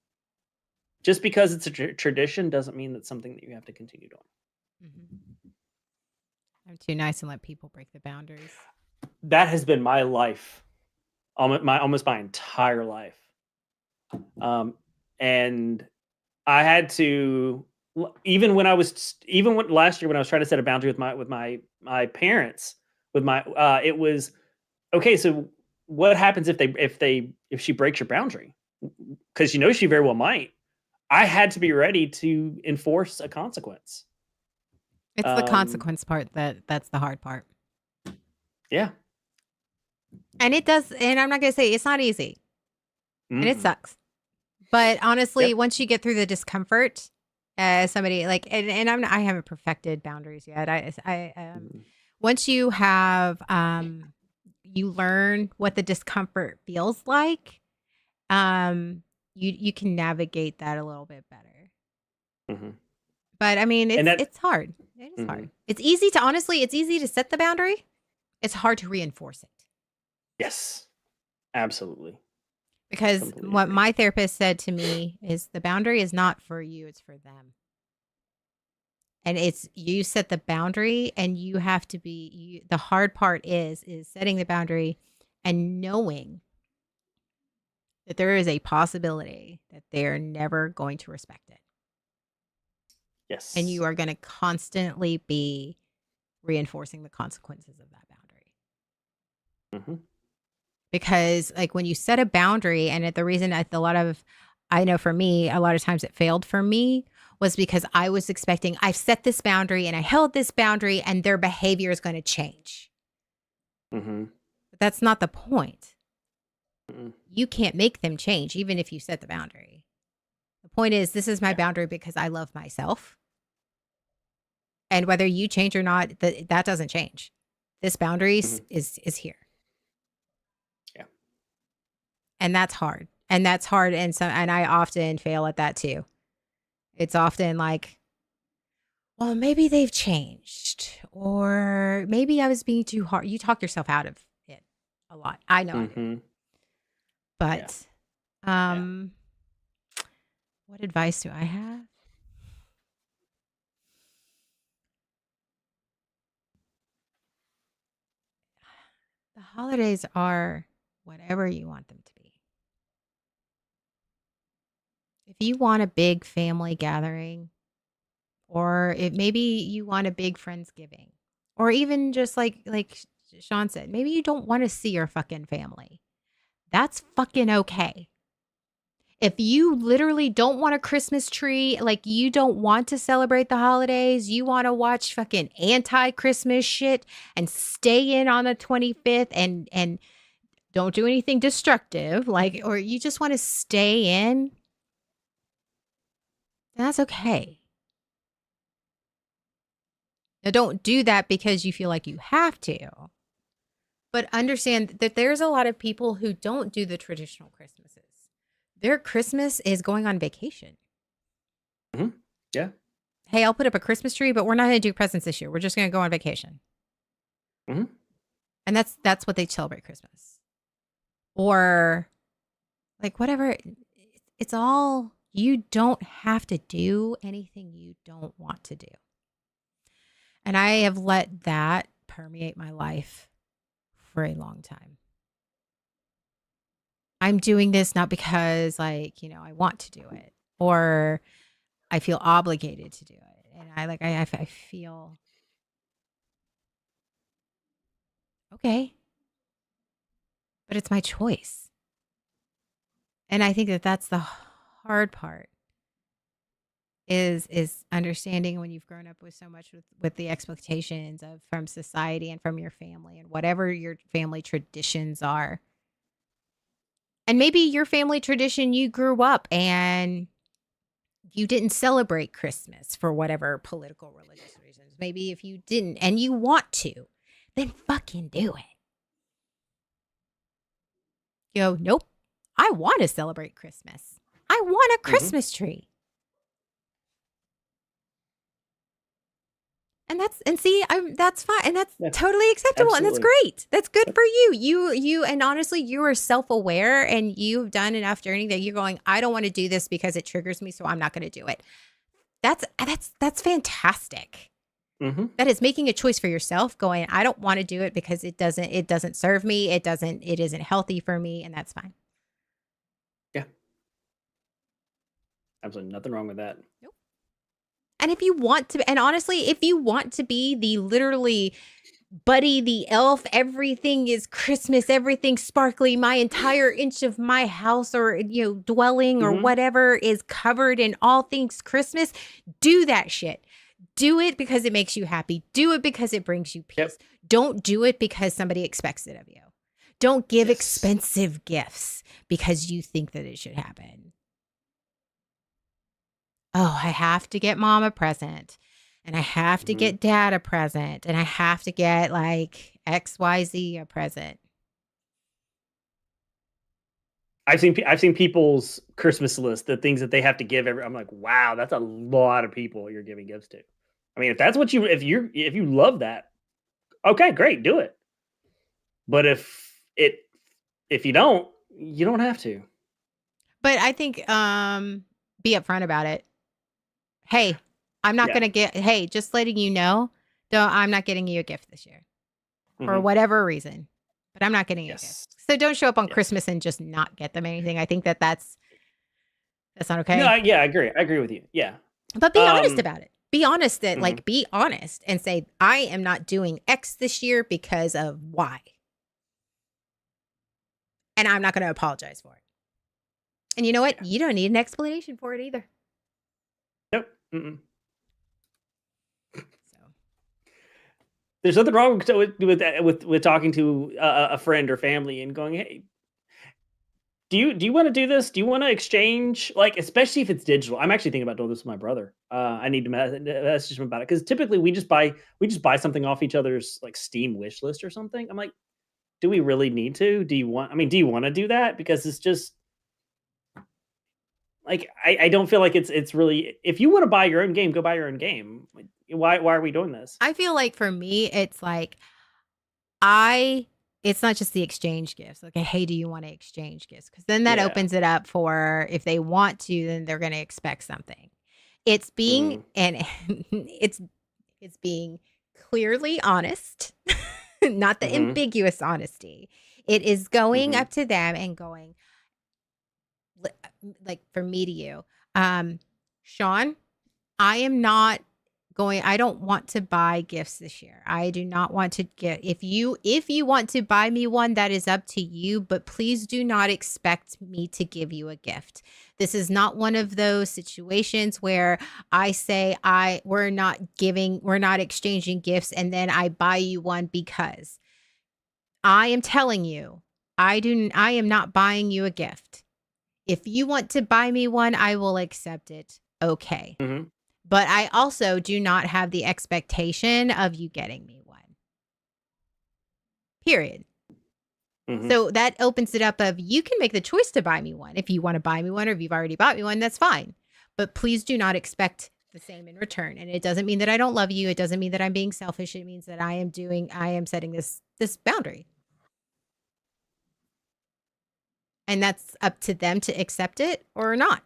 Just because it's a tradition doesn't mean that's something that you have to continue doing. Mhm. I'm too nice and let people break the boundaries. That has been my life, almost my entire life. Um, and I had to, even when last year when I was trying to set a boundary with my parents, with my it was okay. So what happens if she breaks your boundary? Because she very well might. I had to be ready to enforce a consequence. It's the Um, consequence part that's the hard part. yeah. And it does, and I'm not going to say it's not easy and it Mm-mm. sucks. But honestly, Yep. once you get through the discomfort, somebody like, and I haven't perfected boundaries yet. Mhm. Once you have, you learn what the discomfort feels like, um, you can navigate that a little bit better. Mhm. But I mean, And that it's hard. It is mhm. hard. It's easy to honestly, it's easy to set the boundary. It's hard to reinforce it. Yes, absolutely. Because Completely what agree. my therapist said to me is the boundary is not for you, it's for them. And it's you set the boundary and you have to be the hard part is setting the boundary and knowing that there is a possibility that they're never going to respect it. And you Yes. are going to constantly be reinforcing the consequences of that boundary. Mhm. Because like when you set a boundary and the reason I know for me a lot of times it failed for me was because I was expecting I've set this boundary and I held this boundary and their behavior is going to change. Mhm. But that's not the point. Mhm. You can't make them change even if you set the boundary. The point is this is my Yeah. boundary because I love myself, and whether you change or not, that doesn't change. This boundary Mhm. is here. Yeah. And that's hard. And that's hard, and I often fail at that too. It's often like, well, maybe they've changed, or maybe I was being too hard. You talk yourself out of it a lot. I know I do. Mhm. Yeah. But Yeah. um what advice do I have? The holidays are whatever you want them to be. If you want a big family gathering, or it maybe you want a big friendsgiving, or even just like Sean said, maybe you don't want to see your fucking family. That's fucking okay. If you literally don't want a Christmas tree, like you don't want to celebrate the holidays, you want to watch fucking anti-Christmas shit and stay in on the 25th and don't do anything destructive, like, or you just want to stay in, that's okay. Now, don't do that because you feel like you have to, but understand that there's a lot of people who don't do the traditional Christmases. Their Christmas is going on vacation. Mm-hmm. Yeah. Hey, I'll put up a Christmas tree, but we're not going to do presents this year. We're just going to go on vacation. Mm-hmm. And that's what they celebrate Christmas. Or like whatever. It's all, you don't have to do anything you don't want to do. And I have let that permeate my life for a long time. I'm doing this not because I want to do it or I feel obligated to do it. And I feel okay, but it's my choice. And I think that that's the hard part is understanding when you've grown up with so much with the expectations of from society and from your family and whatever your family traditions are. And maybe your family tradition, you grew up and you didn't celebrate Christmas for whatever political, religious reasons. Maybe if you didn't and you want to, then fucking do it. You go, nope, I want to celebrate Christmas. I want a Christmas tree. And that's fine. And that's totally acceptable. Absolutely. And that's great. That's good for you. And honestly, you are self-aware and you've done enough journey that you're going, I don't want to do this because it triggers me. So I'm not going to do it. That's fantastic. Mm-hmm. That is making a choice for yourself going, I don't want to do it because it doesn't serve me. It isn't healthy for me. And that's fine. Yeah. Absolutely nothing wrong with that. Nope. And if you want to, and honestly, if you want to be the literally Buddy the elf, everything is Christmas, everything sparkly, my entire inch of my house or, dwelling or whatever is covered in all things Christmas, do that shit. Do it because it makes you happy. Do it because it brings you peace. Yep. Don't do it because somebody expects it of you. Don't give expensive gifts because you think that it should happen. Oh, I have to get mom a present and I have to get dad a present and I have to get like XYZ a present. I've seen people's Christmas list, the things that they have to give I'm like, wow, that's a lot of people you're giving gifts to. I mean, if that's what if you love that, okay, great, do it. But if you don't, you don't have to. But I think be upfront about it. Hey, I'm not going to just letting you know, though, I'm not getting you a gift this year for whatever reason, but I'm not getting you a gift. So don't show up on Christmas and just not get them anything. I think that's not okay. No, yeah, I agree. I agree with you. Yeah. But be honest about it. Be honest be honest and say, I am not doing X this year because of Y. And I'm not going to apologize for it. And you know what? You don't need an explanation for it either. Nope. So there's nothing wrong with talking to a friend or family and going, hey, do you want to do this? Do you want to exchange? Like, especially if it's digital. I'm actually thinking about doing this with my brother. I need to message him about it because typically we just buy something off each other's like Steam wish list or something. I'm like, do we really need to? Do you want to do that? Because it's just like I don't feel like it's really, if you want to buy your own game, go buy your own game. Why are we doing this? I feel like for me, it's like it's not just the exchange gifts. Like, hey, do you want to exchange gifts? Because then that opens it up for if they want to, then they're going to expect something. It's being and it's being clearly honest not the Mhm. ambiguous honesty. It is going Mhm. up to them and going, like for me to you, Sean, I am not I don't want to buy gifts this year. I do not want to get if you want to buy me one, that is up to you, but please do not expect me to give you a gift. This is not one of those situations where I say we're not exchanging gifts and then I buy you one because I am telling you, I am not buying you a gift. If you want to buy me one, I will accept it. Okay. Mhm. But I also do not have the expectation of you getting me one. Period. Mhm. So that opens it up of you can make the choice to buy me one. If you want to buy me one or if you've already bought me one, that's fine. But please do not expect the same in return. And it doesn't mean that I don't love you. It doesn't mean that I'm being selfish. It means that I am setting this boundary. And that's up to them to accept it or not.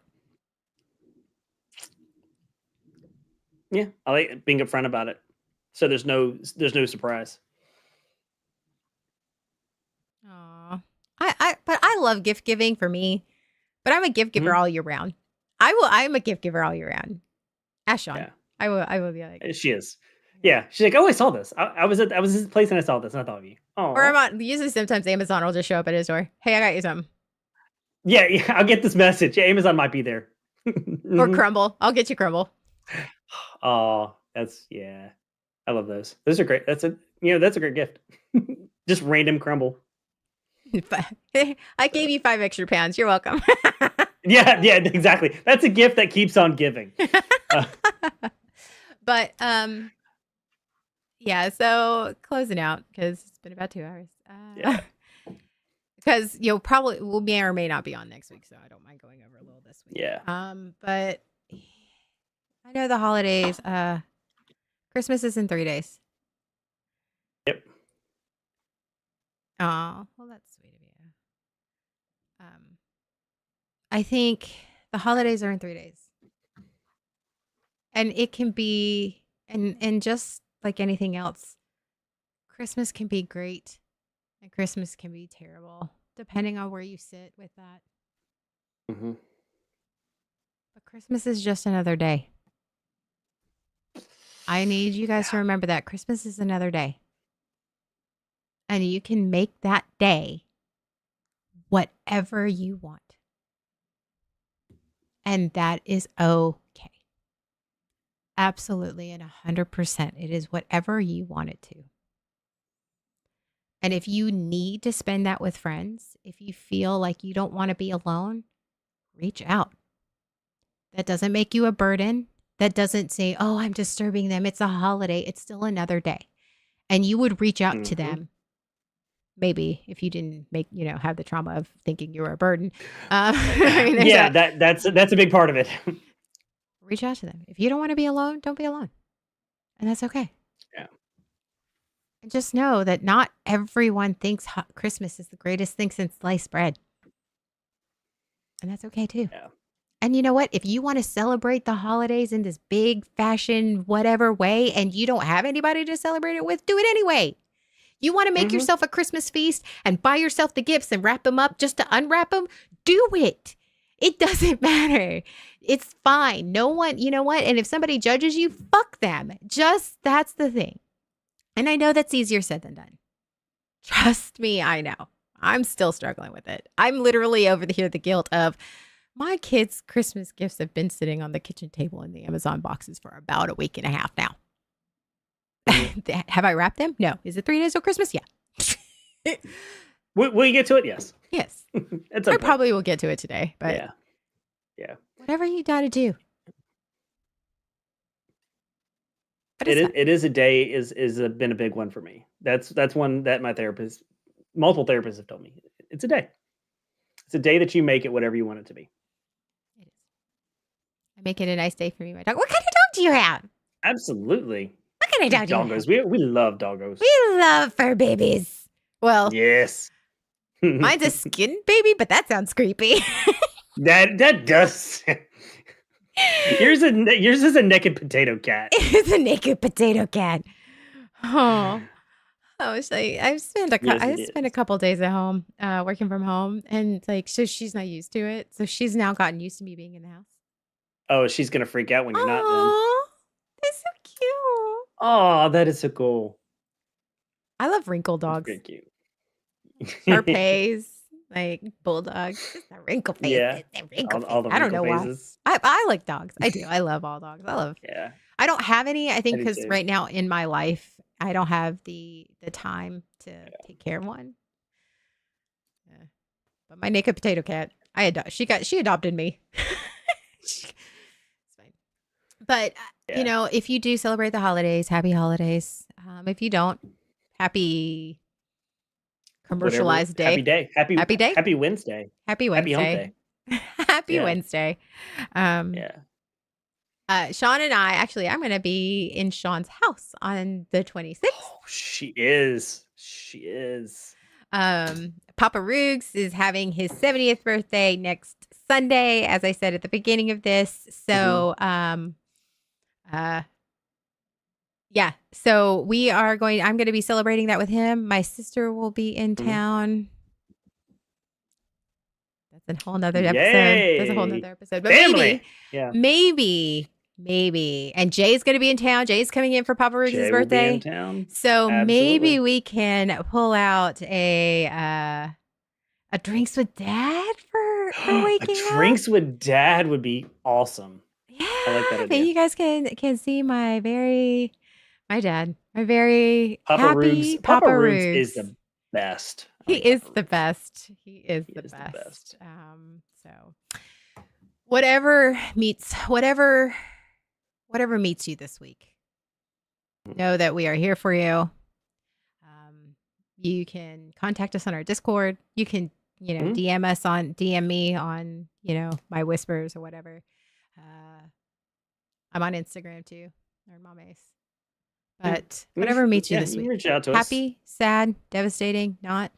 Yeah, I like being upfront about it. So there's no surprise. Aw. But I love gift giving for me. But I'm a gift giver Mhm. all year round. I'm a gift giver all year round. Ask Sean. Yeah, I will be like, she is. Yeah, she's like, "Oh, I saw this. I was at this place and I saw this and I thought of you." or I'm Oh, on usually sometimes Amazon will just show up at his door. Hey, I got you something. yeah, yeah. I'll get this message. Yeah, Amazon might be there. Or Mhm. crumble. I'll get you crumble. Oh, that's yeah. I love those. Those are great. That's a great gift. Just random crumble. I gave you 5 extra pounds. You're welcome. Yeah, yeah, exactly. That's a gift that keeps on giving. Uh, But yeah, so closing out because it's been about 2 hours. yeah, Because you'll probably will may or may not be on next week, so I don't mind going over a little this week. yeah. But I know the holidays. Christmas is in 3 days. Yep. Oh, well, that's sweet of you. I think the holidays are in 3 days, and it can be, and just like anything else, Christmas can be great, and Christmas can be terrible, depending on where you sit with that. Mhm. But Christmas is just another day. I need you guys to Yeah. remember that Christmas is another day, and you can make that day whatever you want, and that is okay. Absolutely, and 100%. It is whatever you want it to. And if you need to spend that with friends, if you feel like you don't want to be alone, reach out. That doesn't make you a burden. That doesn't say, oh, I'm disturbing them. It's a holiday. It's still another day. And you would reach out to Mhm. them. Maybe if you didn't have the trauma of thinking you were a burden. I mean, there's Yeah, that. that's a big part of it. Reach out to them. If you don't want to be alone, don't be alone. And that's okay. Yeah. And just know that not everyone thinks Christmas is the greatest thing since sliced bread. And that's okay too. Yeah. And you know what? If you want to celebrate the holidays in this big fashion, whatever way, and you don't have anybody to celebrate it with, do it anyway. You want to make Mhm. yourself a Christmas feast and buy yourself the gifts and wrap them up just to unwrap them? Do it. It doesn't matter. It's fine. No one, you know what? And if somebody judges you, fuck them. Just that's the thing. And I know that's easier said than done. Trust me, I know. I'm still struggling with it. I'm literally over here the guilt of my kids' Christmas gifts have been sitting on the kitchen table in the Amazon boxes for about a week and a half now. Mhm. Have I wrapped them? No. Is it 3 days till Christmas? Yeah. Will you get to it? Yes. Yes. At some I point. probably will get to it today, but Yeah. Yeah. whatever you got to do. But it's fun. It is a day been a big one for me. That's one that multiple therapists have told me. It's a day. It's a day that you make it whatever you want it to be. It is. I make it a nice day for me, my dog. What kind of dog do you have? Absolutely. What kind of dog do you have? Doggos. We love doggos. We love fur babies. Well, Yes. mine's a skin baby, but that sounds creepy. That does. Yours is a naked potato cat. It's a naked potato cat. Oh. I was like, I've spent Yes, I it spent a is. couple days at home, working from home, and like, so she's not used to it. So she's now gotten used to me being in the house. Oh, she's gonna freak out when you're not then. Oh, that's so cute. Oh, that is so cool. I love wrinkle That's dogs, pretty cute. Sharpays, like bulldogs. Just the wrinkle Yeah, faces, the wrinkle all face. the I don't wrinkle know why. phases. I like dogs. I do. I love all dogs. Yeah, I don't have any. I I think do because too. right now in my life, I don't have the time to take care of one. Yeah. But my naked potato cat, she adopted me. It's fine. But Yeah. if you do celebrate the holidays, happy holidays. If you don't, happy Whatever. commercialized Happy day. day. Happy day. Happy Wednesday. Happy Happy hump Wednesday. day. Happy Yeah. Wednesday. Um, Yeah. Sean and I actually, I'm going to be in Sean's house on the 26th. Oh, she is. She is. Papa Roogs is having his 70th birthday next Sunday, as I said at the beginning of this. So, yeah. So I'm going to be celebrating that with him. My sister will be in town. That's a whole nother episode. That's a whole nother episode. But Family. Yeah. maybe. And Jay's going to be in town. Jay's coming in for Papa Roogs' Jay will be birthday. in town. So Absolutely. maybe we can pull out a drinks with dad for waking up. Drinks with dad would be awesome. Yeah, I like that idea. you guys can see my dad, my very Papa happy Roogs. Papa Papa Roogs Roogs. is the best. He like is Papa the Roogs. best. He is the is the best. best. So whatever meets you this week, know that we are here for you. You can contact us on our Discord. You can, DM me on, my whispers or whatever. I'm on Instagram too, or Mom Ace. But whatever meets you this you week. reach out to us. Happy, sad, devastating, not.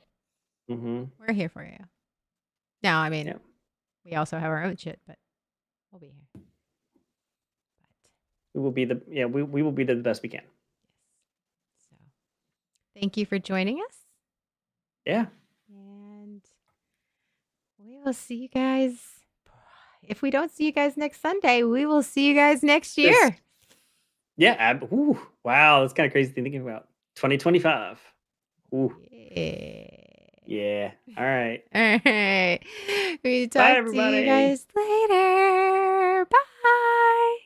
Mm-hmm. We're here for you. Now, I mean, Yeah. we also have our own shit, but we'll be here. But We will be we will be the best we can. so, thank you for joining us. Yeah. And we will see you guys. If we don't see you guys next Sunday, we will see you guys next year. Yeah. Wow. That's kind of crazy thinking about 2025. Ooh. Yeah. All right. All right. We Bye, talk to everybody. you guys later. Bye.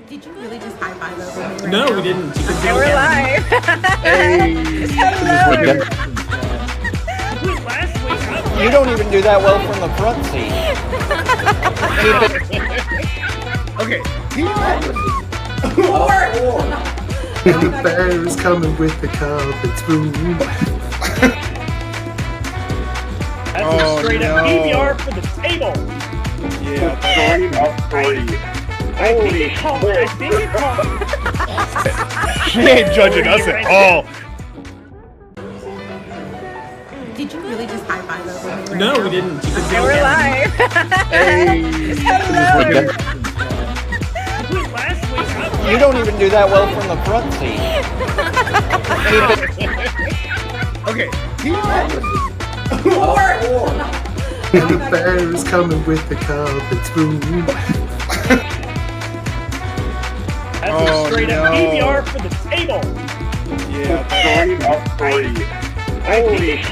Did you really just high five over me? No, we didn't. Okay, we're live. Hello. You don't even do that well from the front seat. Okay. Big bear's coming with the carpet spoon. That's a straight up PBR for the table. I think it called. She ain't judging us at all. Did you really just high five over me? No, we didn't. Okay, we're live. You don't even do that well from the front seat. Okay. Big bear's coming with the carpet spoon. That's a straight up PBR for the table. Yeah. I think it